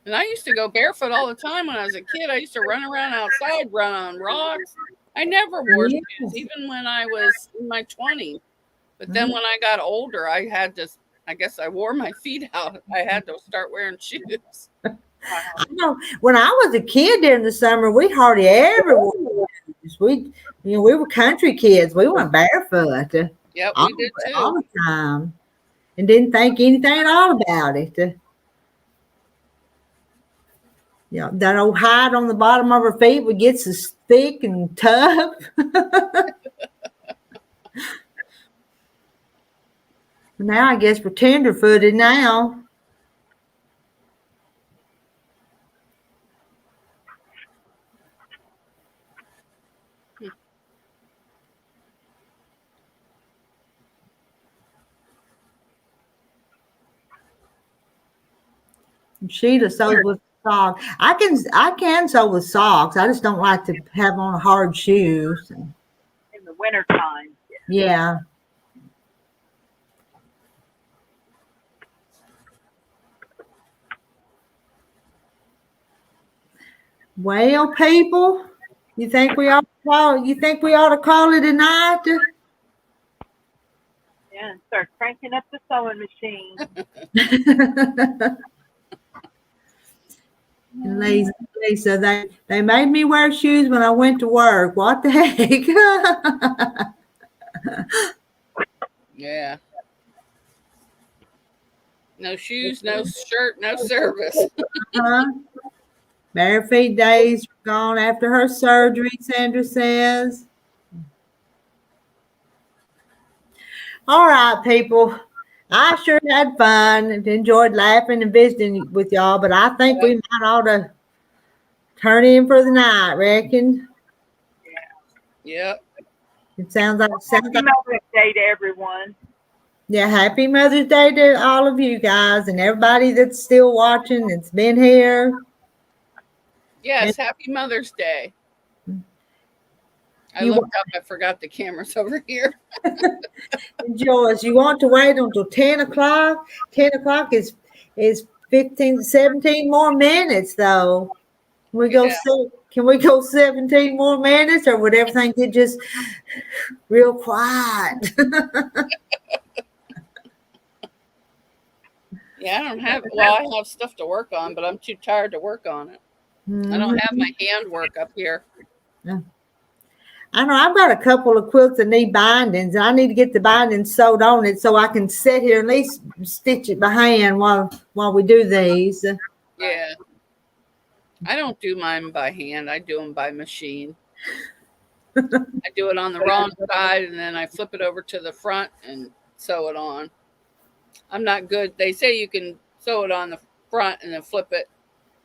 And I used to go barefoot all the time when I was a kid. I used to run around outside, run on rocks. I never wore shoes, even when I was in my 20s. But then when I got older, I guess I wore my feet out. I had to start wearing shoes. I know when I was a kid during the summer, we hardly ever wore shoes. We were country kids. We went barefoot. Yep, we did too. All the time. And didn't think anything at all about it. That old hide on the bottom of her feet would get so thick and tough. Now I guess we're tender-footed now. And Sheila sews with socks. I can sew with socks. I just don't like to have on hard shoes. In the wintertime. Yeah. Well, people, You think we ought to call? You think we ought to call it a night? Yeah, and start cranking up the sewing machine. And Lisa, they made me wear shoes when I went to work. What the heck? Yeah. No shoes, no shirt, no service. Huh? Bare feet days are gone after her surgery, Sandra says. All right, people. I sure had fun and enjoyed laughing and visiting with y'all, but I think we might ought to turn in for the night, reckon. Yep. It sounds like Happy Mother's Day to everyone. yeah, happy Mother's Day to all of you guys and everybody that's still watching, that's been here. Yes, happy Mother's Day. I You looked up, I forgot the camera's over here. Joyce, you want to wait until 10 o'clock? 10 o'clock is 15, 17 more minutes though. Can we go 17 more minutes or would everything get just real quiet? Yeah, I have stuff to work on, but I'm too tired to work on it. I don't have my handwork up here. Yeah. I know I've got a couple of quilts that need bindings. I need to get the bindings sewed on it so I can sit here and at least stitch it by hand while we do these. Yeah. I don't do mine by hand. I do them by machine. I do it on the wrong side and then I flip it over to the front and sew it on. I'm not good. They say you can sew it on the front and then flip it.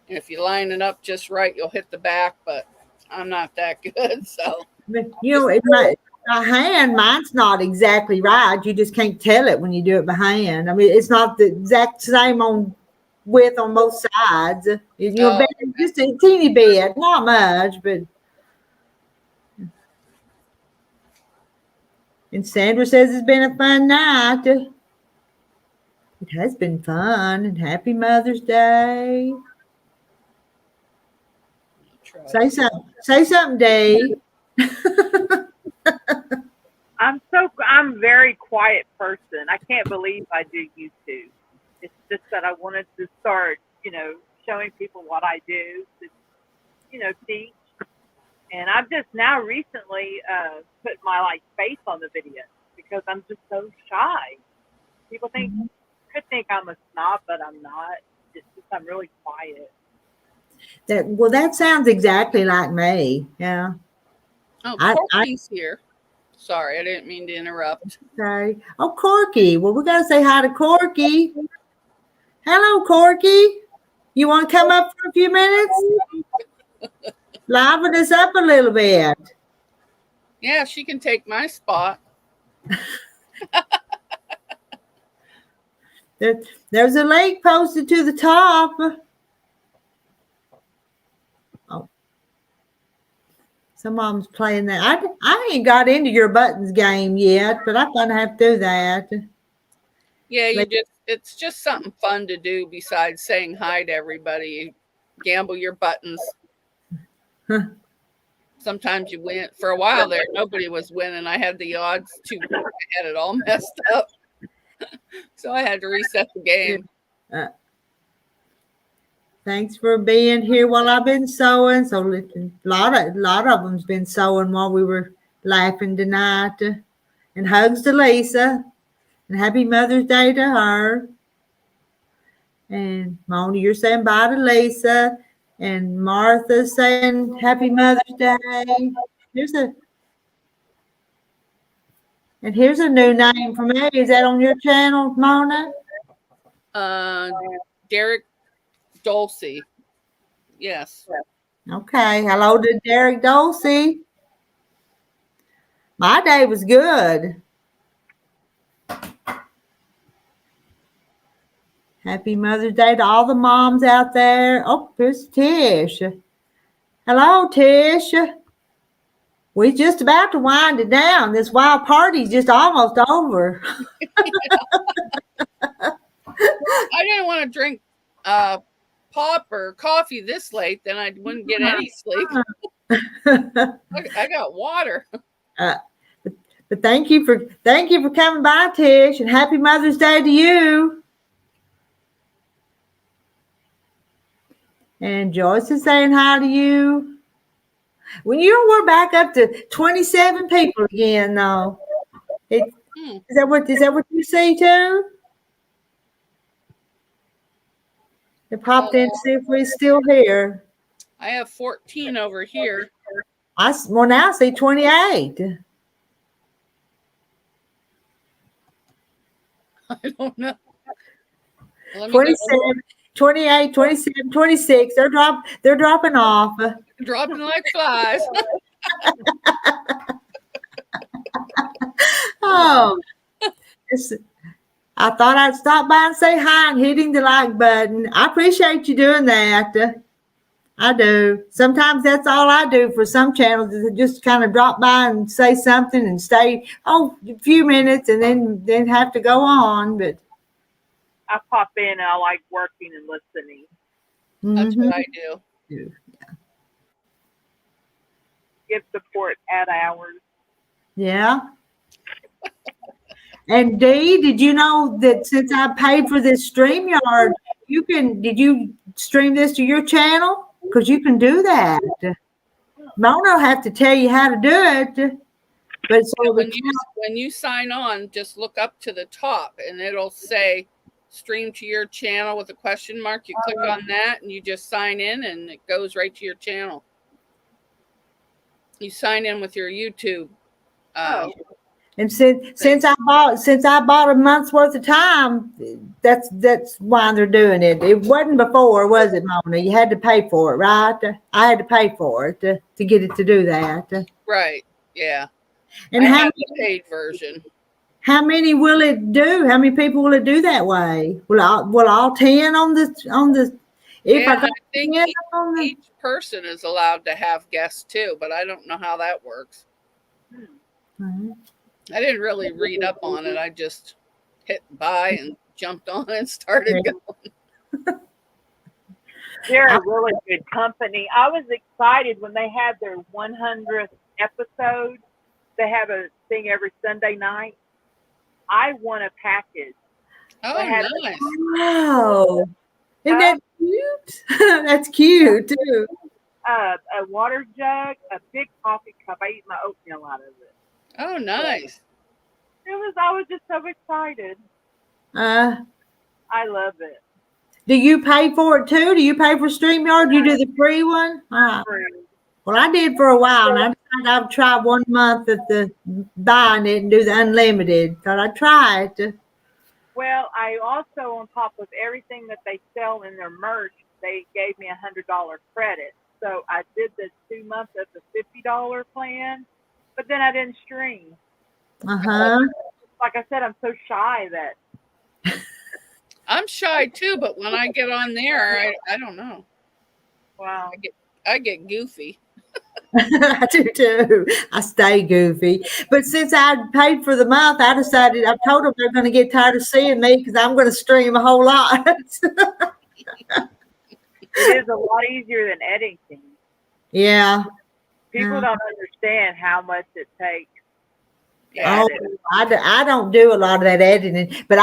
And if you line it up just right, you'll hit the back, but I'm not that good. So, by hand, mine's not exactly right. You just can't tell it when you do it by hand. I mean, it's not the exact same on width on both sides. Just a teeny bit, not much, but. And Sandra says it's been a fun night. It has been fun, and happy Mother's Day. Say something, Dave. I'm a very quiet person. I can't believe I do YouTube. It's just that I wanted to start, showing people what I do, to, teach. And I've just now recently put my face on the video because I'm just so shy. People could think I'm a snob, but I'm not. It's just I'm really quiet. That sounds exactly like me. Yeah. Oh, Corky's here. Sorry, I didn't mean to interrupt. Okay. Oh, Corky. Well, we got to say hi to Corky. Hello, Corky. You want to come up for a few minutes? Liven us up a little bit. Yeah, she can take my spot. There's a link posted to the top. Oh, some of them's playing that. I ain't got into your buttons game yet, but I'm gonna have to do that. Yeah, it's just something fun to do besides saying hi to everybody. You gamble your buttons. Huh. Sometimes you win. For a while there, nobody was winning. I had the odds too. I had it all messed up. So I had to reset the game. Thanks for being here while I've been sewing. So a lot of them's been sewing while we were laughing tonight. And hugs to Lisa. And happy Mother's Day to her. And Mona, you're saying bye to Lisa. And Martha's saying happy Mother's Day. Here's a new name for me. Is that on your channel, Mona? Derek Dulcie. Yes. Okay. Hello to Derek Dulcie. My day was good. Happy Mother's Day to all the moms out there. Oh, here's Tish. Hello, Tish. We're just about to wind it down. This wild party's just almost over. I didn't want to drink pop or coffee this late, then I wouldn't get any sleep. I got water. But thank you for coming by, Tish, and happy Mother's Day to you. And Joyce is saying hi to you. Well, we're back up to 27 people again, though. Is that what you see too? They popped in to see if we're still here. I have 14 over here. Now I see 28. I don't know. 27, 28, 27, 26. They're dropping off. Dropping like flies. Oh, I thought I'd stop by and say hi and hitting the like button. I appreciate you doing that. I do. Sometimes that's all I do for some channels is just kind of drop by and say something and stay a few minutes and then have to go on. But I pop in and I like working and listening. That's what I do. Give support at hours. Yeah. And Dee, did you know that since I paid for this StreamYard, did you stream this to your channel? Because you can do that. Mona will have to tell you how to do it. But so when you sign on, just look up to the top and it'll say stream to your channel with a question mark. You click on that and you just sign in and it goes right to your channel. You sign in with your YouTube. And since I bought a month's worth of time, that's why they're doing it. It wasn't before, was it, Mona? You had to pay for it, right? I had to pay for it to get it to do that. Right. Yeah. And I have the paid version. How many will it do? How many people will it do that way? Will all 10 on the? I think each person is allowed to have guests too, but I don't know how that works. Mm-hmm. I didn't really read up on it. I just hit buy and jumped on and started going. They're a really good company. I was excited when they had their 100th episode. They have a thing every Sunday night. I won a package. Oh, nice. Wow. Isn't that cute? That's cute, too. A water jug, a big coffee cup. I eat my oatmeal out of it. Oh, nice. I was just so excited. I love it. Do you pay for it too? Do you pay for StreamYard? Do you do the free one? Well, I did for a while, and I decided I would try 1 month at the buying it and do the unlimited. Thought I'd try it. Well, I also, on top of everything that they sell in their merch, they gave me $100 credit. So I did the 2 months of the $50 plan, but then I didn't stream. Like I said, I'm so shy that. I'm shy too, but when I get on there, I don't know. Wow. I get goofy. I do too. I stay goofy. But since I paid for the month, I told them they're going to get tired of seeing me because I'm going to stream a whole lot. It is a lot easier than editing. Yeah. People don't understand how much it takes. I don't do a lot of that editing, but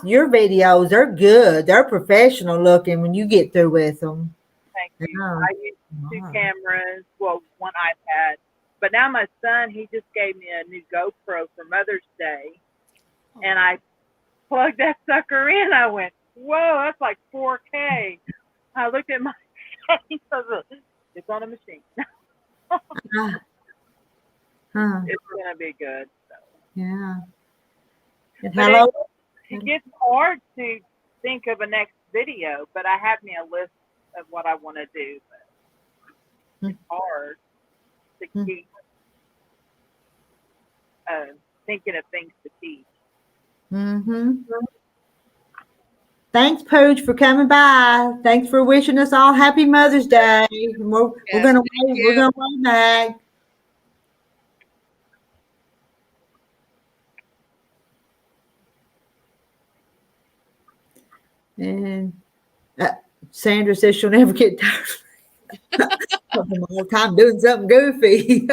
your videos are good. They're professional looking when you get through with them. Thank you. I use 2 cameras, well, 1 iPad, but now my son, he just gave me a new GoPro for Mother's Day, and I plugged that sucker in. I went, whoa, that's like 4K. I looked at my face. I was like, it's on a machine. It's gonna be good. So. Yeah. And hello. It gets hard to think of a next video, but I have me a list of what I want to do. But it's hard to keep thinking of things to teach. Thanks, Pooch, for coming by. Thanks for wishing us all happy Mother's Day. We're gonna wave back. And Sandra says she'll never get tired. All the time doing something goofy.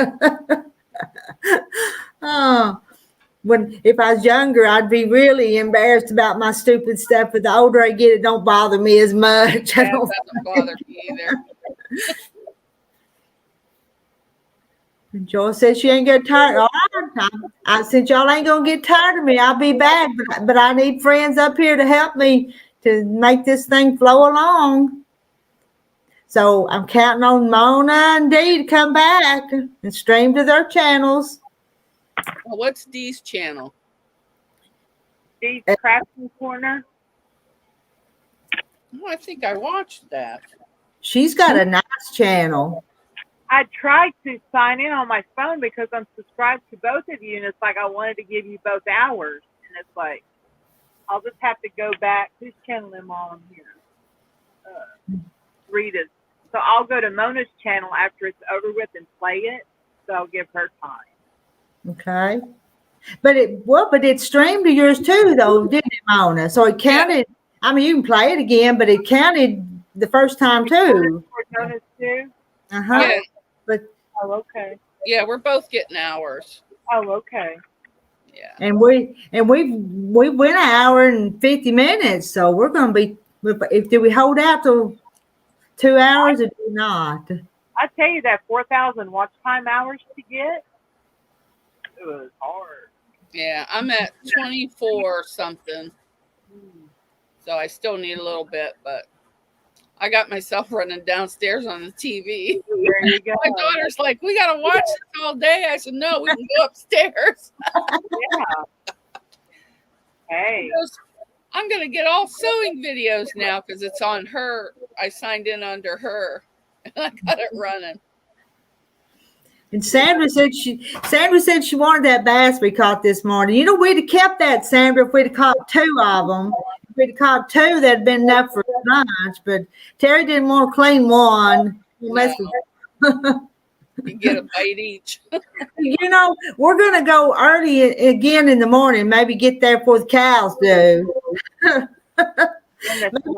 Oh, if I was younger, I'd be really embarrassed about my stupid stuff. But the older I get, it don't bother me as much. That doesn't bother me either. Joy says she ain't get tired. All right, since y'all ain't gonna get tired of me, I'll be back. But I need friends up here to help me to make this thing flow along. So I'm counting on Mona and Dee to come back and stream to their channels. Well, what's Dee's channel? Dee's Crafting Corner. Oh, I think I watched that. She's got a nice channel. I tried to sign in on my phone because I'm subscribed to both of you, and it's like I wanted to give you both hours, and it's like I'll just have to go back. Whose channel am I on here? Rita's. So I'll go to Mona's channel after it's over with and play it. So I'll give her time. Okay. But it streamed to yours too, though, didn't it, Mona? So it counted. I mean, you can play it again, but it counted the first time too. Mona's too. Yeah. But okay. Yeah, we're both getting hours. Oh, okay. Yeah. And we went an hour and 50 minutes, so we're gonna be. Do we hold out till 2 hours or do not? I tell you that 4,000 watch time hours to get, it was hard. Yeah, I'm at 24 something. So I still need a little bit, but I got myself running downstairs on the TV. There you go. My daughter's like, we got to watch this all day. I said, no, we can go upstairs. Yeah. Hey. I'm going to get all sewing videos now because it's on her. I signed in under her and I got it running. And Sandra said she wanted that bass we caught this morning. You know, we'd have kept that, Sandra, if we'd have caught 2 of them. If we'd have caught 2, that'd been enough for lunch. But Terry didn't want to clean one. No. You get a bite each. You know, we're going to go early again in the morning. Maybe get there before the cows do.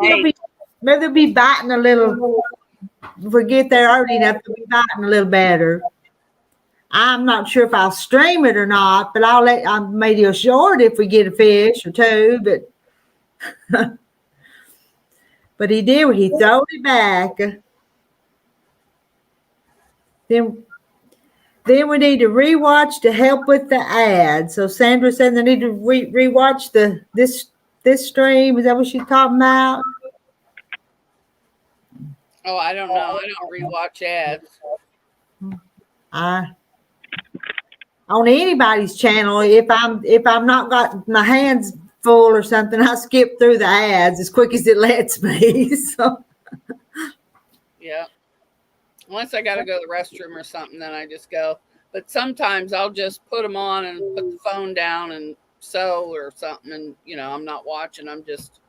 Maybe they'll be biting a little. If we get there early enough, they'll be biting a little better. I'm not sure if I'll stream it or not, but I made you short if we get a fish or 2. But he did. He threw it back. Then we need to rewatch to help with the ad. So Sandra said they need to rewatch this stream. Is that what she's talking about? Oh, I don't know. I don't rewatch ads. On anybody's channel, if I'm not got my hands full or something, I skip through the ads as quick as it lets me. So yeah. Once I got to go to the restroom or something, then I just go. But sometimes I'll just put them on and put the phone down and sew or something. And, I'm not watching. I'm just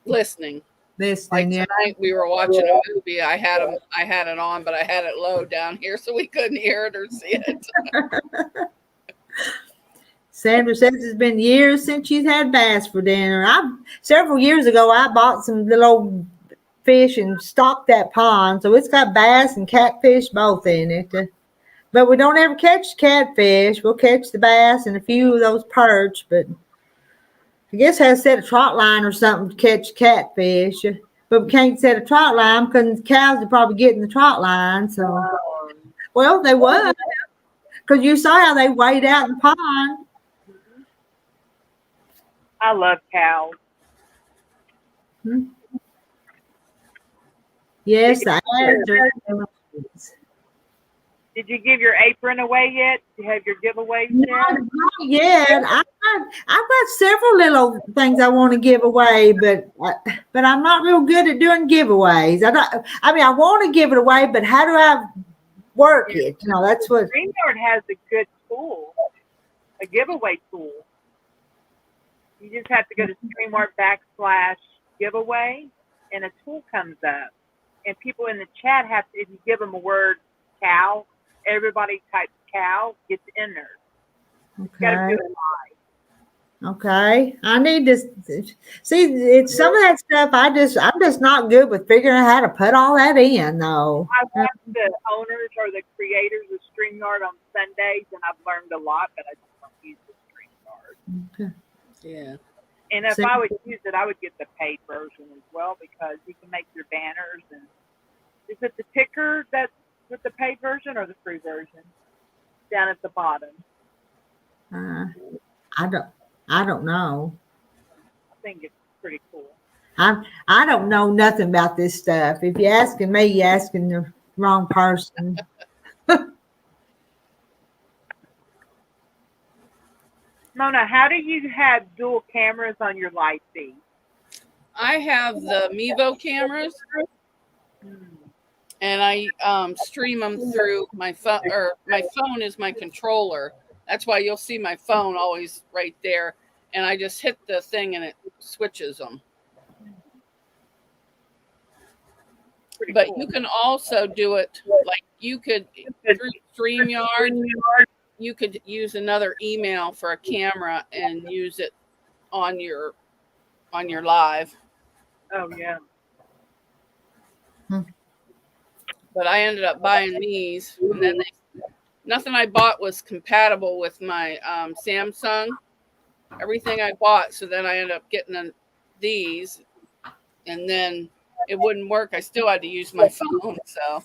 listening. Like tonight we were watching a movie. I had it on, but I had it low down here so we couldn't hear it or see it. Sandra says it's been years since she's had bass for dinner. Several years ago, I bought some little old fish and stocked that pond, so it's got bass and catfish both in it. But we don't ever catch catfish. We'll catch the bass and a few of those perch, but I guess I have to set a trot line or something to catch catfish. But we can't set a trot line because the cows are probably getting the trot line. So, well, they would, because you saw how they weighed out in the pond. I love cows. Yes, Did you give your apron away yet? Do you have your giveaways yet? Not yet. I've got several little things I want to give away, but I'm not real good at doing giveaways. I want to give it away, but how do I work it? That's what. StreamYard has a good tool, a giveaway tool. You just have to go to StreamYard /giveaway, and a tool comes up. And people in the chat have to, if you give them a word cow, everybody types cow, gets in there. Okay. You got to do it live. Okay. I need to see it's some of that stuff. I'm just not good with figuring out how to put all that in though. I watch the owners or the creators of StreamYard on Sundays, and I've learned a lot, but I just don't use the StreamYard. Okay. Yeah. And if So- I would use it, I would get the paid version as well because you can make your banners. And is it the ticker that's with the paid version or the free version? Down at the bottom. I don't know. I think it's pretty cool. I don't know nothing about this stuff. If you're asking me, you're asking the wrong person. Mona, how do you have dual cameras on your live feed? I have the Mevo cameras, and I stream them through my phone. Or my phone is my controller. That's why you'll see my phone always right there, and I just hit the thing and it switches them. Pretty But cool. you can also do it like you could through StreamYard. You could use another email for a camera and use it on your live. Oh yeah. But I ended up buying these, and then nothing I bought was compatible with my Samsung. Everything I bought, so then I ended up getting these, and then it wouldn't work. I still had to use my phone, so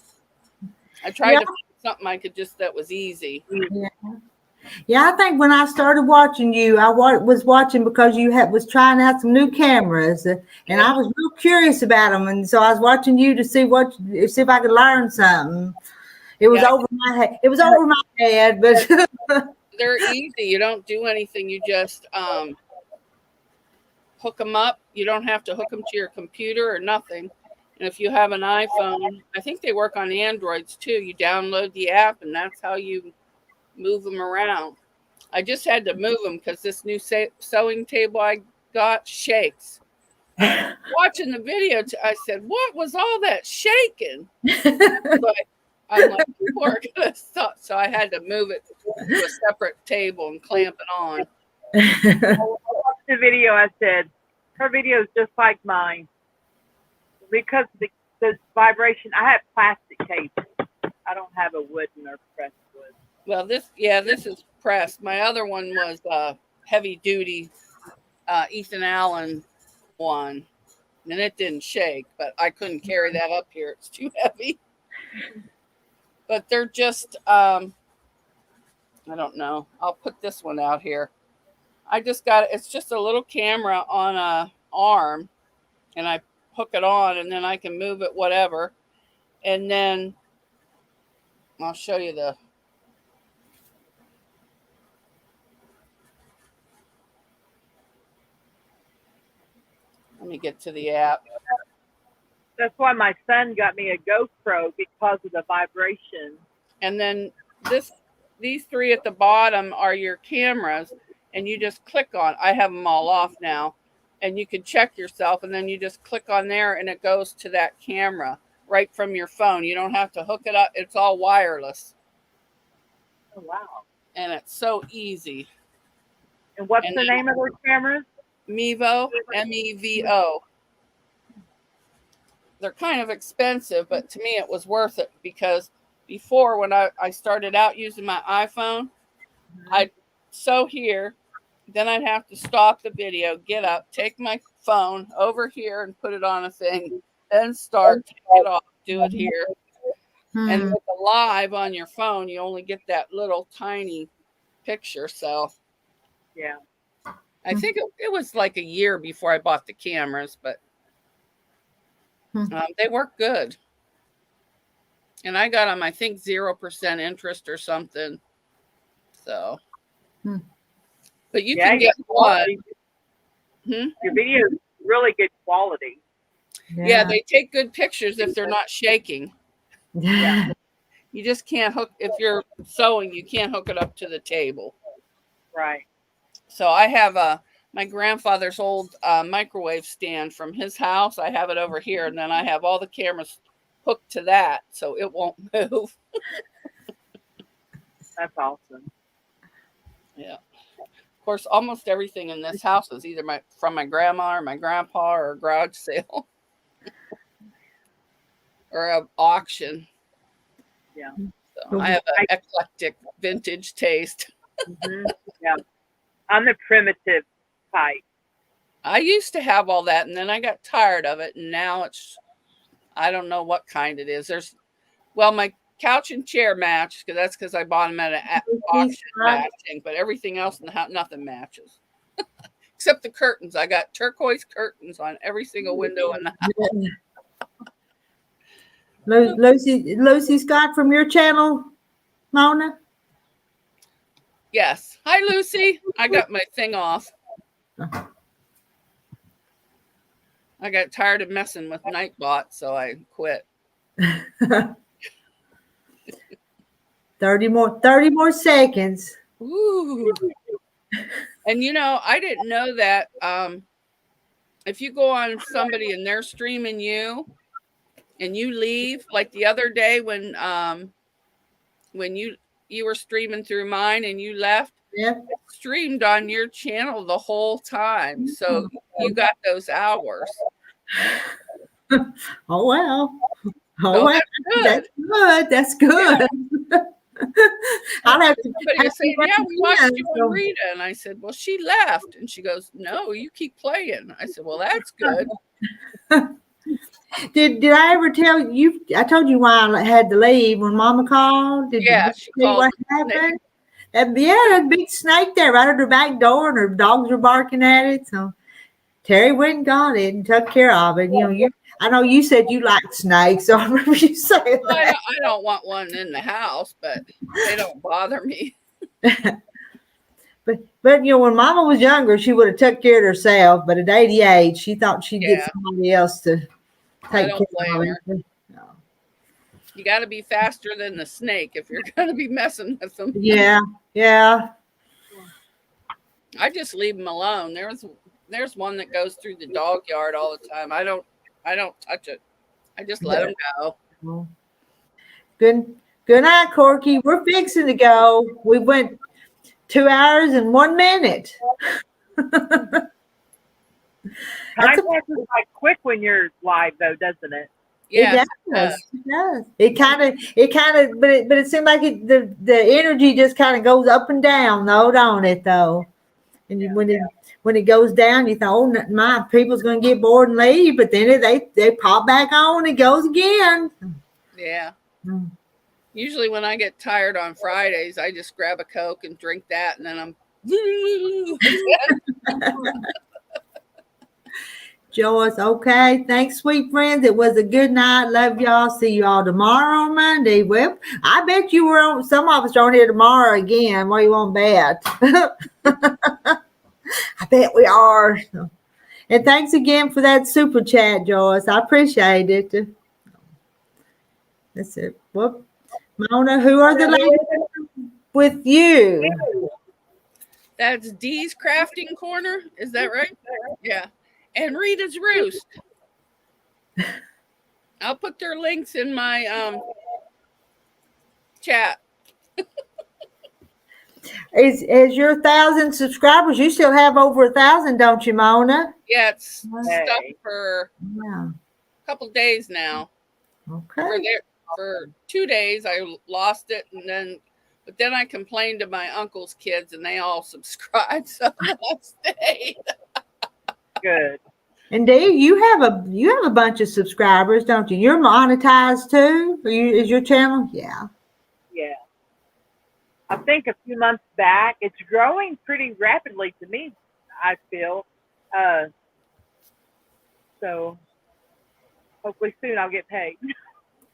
I tried to find something I could just that was easy. Yeah, I think when I started watching you, I was watching because you was trying out some new cameras, and I was real curious about them, and so I was watching you to see if I could learn something. It was over my head. It was over my head, but they're easy. You don't do anything. You just hook them up. You don't have to hook them to your computer or nothing. And if you have an iPhone, I think they work on Androids too. You download the app, and that's how you move them around. I just had to move them because this new sewing table I got shakes. Watching the video, I said, "What was all that shaking?" But I'm like, people are gonna stop, so I had to move it to a separate table and clamp it on. I watched the video. I said, her video is just like mine because the vibration. I have plastic tape. I don't have a wooden or pressed wood. Well, this is pressed. My other one was heavy duty Ethan Allen one, and it didn't shake, but I couldn't carry that up here. It's too heavy. But they're just I don't know. I'll put this one out here. I just got it's just a little camera on a arm, and I hook it on, and then I can move it whatever, and then I'll show you the. Let me get to the app. That's why my son got me a GoPro because of the vibration. And then these three at the bottom are your cameras, and you just click on. I have them all off now, and you can check yourself, and then you just click on there, and it goes to that camera right from your phone. You don't have to hook it up. It's all wireless. Oh wow! And it's so easy. And what's the name of those cameras? Mevo, MEVO. They're kind of expensive, but to me it was worth it because before when I started out using my iPhone, I'd sew here, then I'd have to stop the video, get up, take my phone over here and put it on a thing, then start, take it off, do it here. And with the live on your phone, you only get that little tiny picture. So yeah. I think it was like a year before I bought the cameras, but they work good. And I got them, I think, 0% interest or something. So, but you can get one. Your video is really good quality. Yeah, they take good pictures if they're not shaking. Yeah. You just can't hook, if you're sewing, you can't hook it up to the table. Right. So I have my grandfather's old microwave stand from his house. I have it over here, and then I have all the cameras hooked to that, so it won't move. That's awesome. Yeah. Of course, almost everything in this house is either from my grandma or my grandpa or a garage sale or an auction. Yeah. So I have an eclectic vintage taste. Yeah. I'm the primitive type. I used to have all that, and then I got tired of it, and now I don't know what kind it is. My couch and chair match, because I bought them at an auction matching, but everything else in the house, nothing matches. Except the curtains. I got turquoise curtains on every single window in the house. Lucy Scott from your channel, Mona? Yes. Hi, Lucy. I got my thing off. I got tired of messing with Nightbot, so I quit. 30 more seconds. Ooh. And I didn't know that if you go on somebody and they're streaming you and you leave, like the other day when you were streaming through mine and you left, Yeah. it streamed on your channel the whole time. So you got those hours. Oh well. Oh, well. That's good. That's good. Yeah. I'll have to. Somebody was saying, yeah, we watched you and Rita. And I said, well, she left. And she goes, no, you keep playing. I said, well, that's good. Did I ever tell you? I told you why I had to leave when Mama called. She called. What happened? That big snake there right at her back door, and her dogs were barking at it. So Terry went and got it and took care of it. I know you said you like snakes, so I remember you saying that. I don't want one in the house, but they don't bother me. But when Mama was younger, she would have took care of herself. But at 88, she thought she'd get somebody else to take care of her. No. You got to be faster than the snake if you're going to be messing with them. Yeah. I just leave them alone. There's one that goes through the dog yard all the time. I don't touch it. I just let them go. Good night, Corky. We're fixing to go. We went 2 hours and 1 minute. Time passes by quick when you're live, though, doesn't it? Yes, it does. It kind of, but it seemed like the energy just kind of goes up and down, though, don't it? Though, and when it goes down, you thought, oh, my people's going to get bored and leave, but then they pop back on, it goes again. Yeah. Usually when I get tired on Fridays, I just grab a Coke and drink that, and then I'm. Joyce, okay. Thanks, sweet friends. It was a good night. Love y'all. See you all tomorrow on Monday. Well, I bet you were on. Some of us are on here tomorrow again. What do you want to bet? I bet we are. And thanks again for that super chat, Joyce. I appreciate it. That's it. Well, Mona, who are the ladies with you? That's Dee's Crafting Corner. Is that right? Yeah. And Rita's Roost. I'll put their links in my chat. Is your 1,000 subscribers? You still have over 1,000, don't you, Mona? Yeah, it's stuck for a couple days now. Okay. For 2 days, I lost it, but then I complained to my uncle's kids, and they all subscribed, so that stayed. Good. And Dave, you have a bunch of subscribers, don't you? You're monetized too. Is your channel? Yeah. Yeah. I think a few months back, it's growing pretty rapidly to me, I feel. So hopefully soon I'll get paid.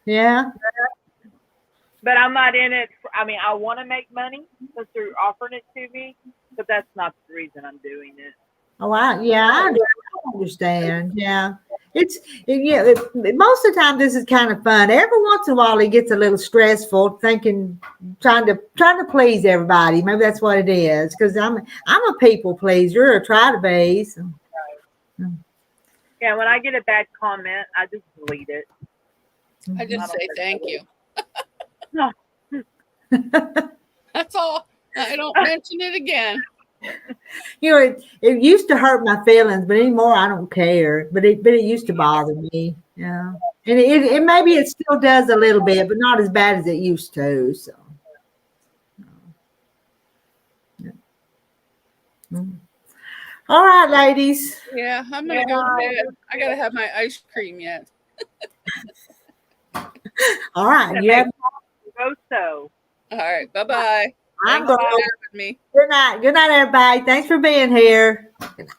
Yeah. But I'm not in it. I want to make money since they're offering it to me, but that's not the reason I'm doing it. Oh, I understand. Yeah. Most of the time this is kind of fun. Every once in a while it gets a little stressful trying to please everybody. Maybe that's what it is. Because I'm a people pleaser, or try to be. So. Yeah, when I get a bad comment, I just delete it. I just say thank you. No. That's all. I don't mention it again. You know, it used to hurt my feelings, but anymore I don't care. But it used to bother me. Yeah. And it maybe it still does a little bit, but not as bad as it used to. So. Yeah. All right, ladies. Yeah, I'm gonna go to bed. I gotta have my ice cream yet. All right. To You have. make go so. All right, bye-bye. I'm Thanks for going. having me. Good night. Good night, everybody. Thanks for being here. Good night.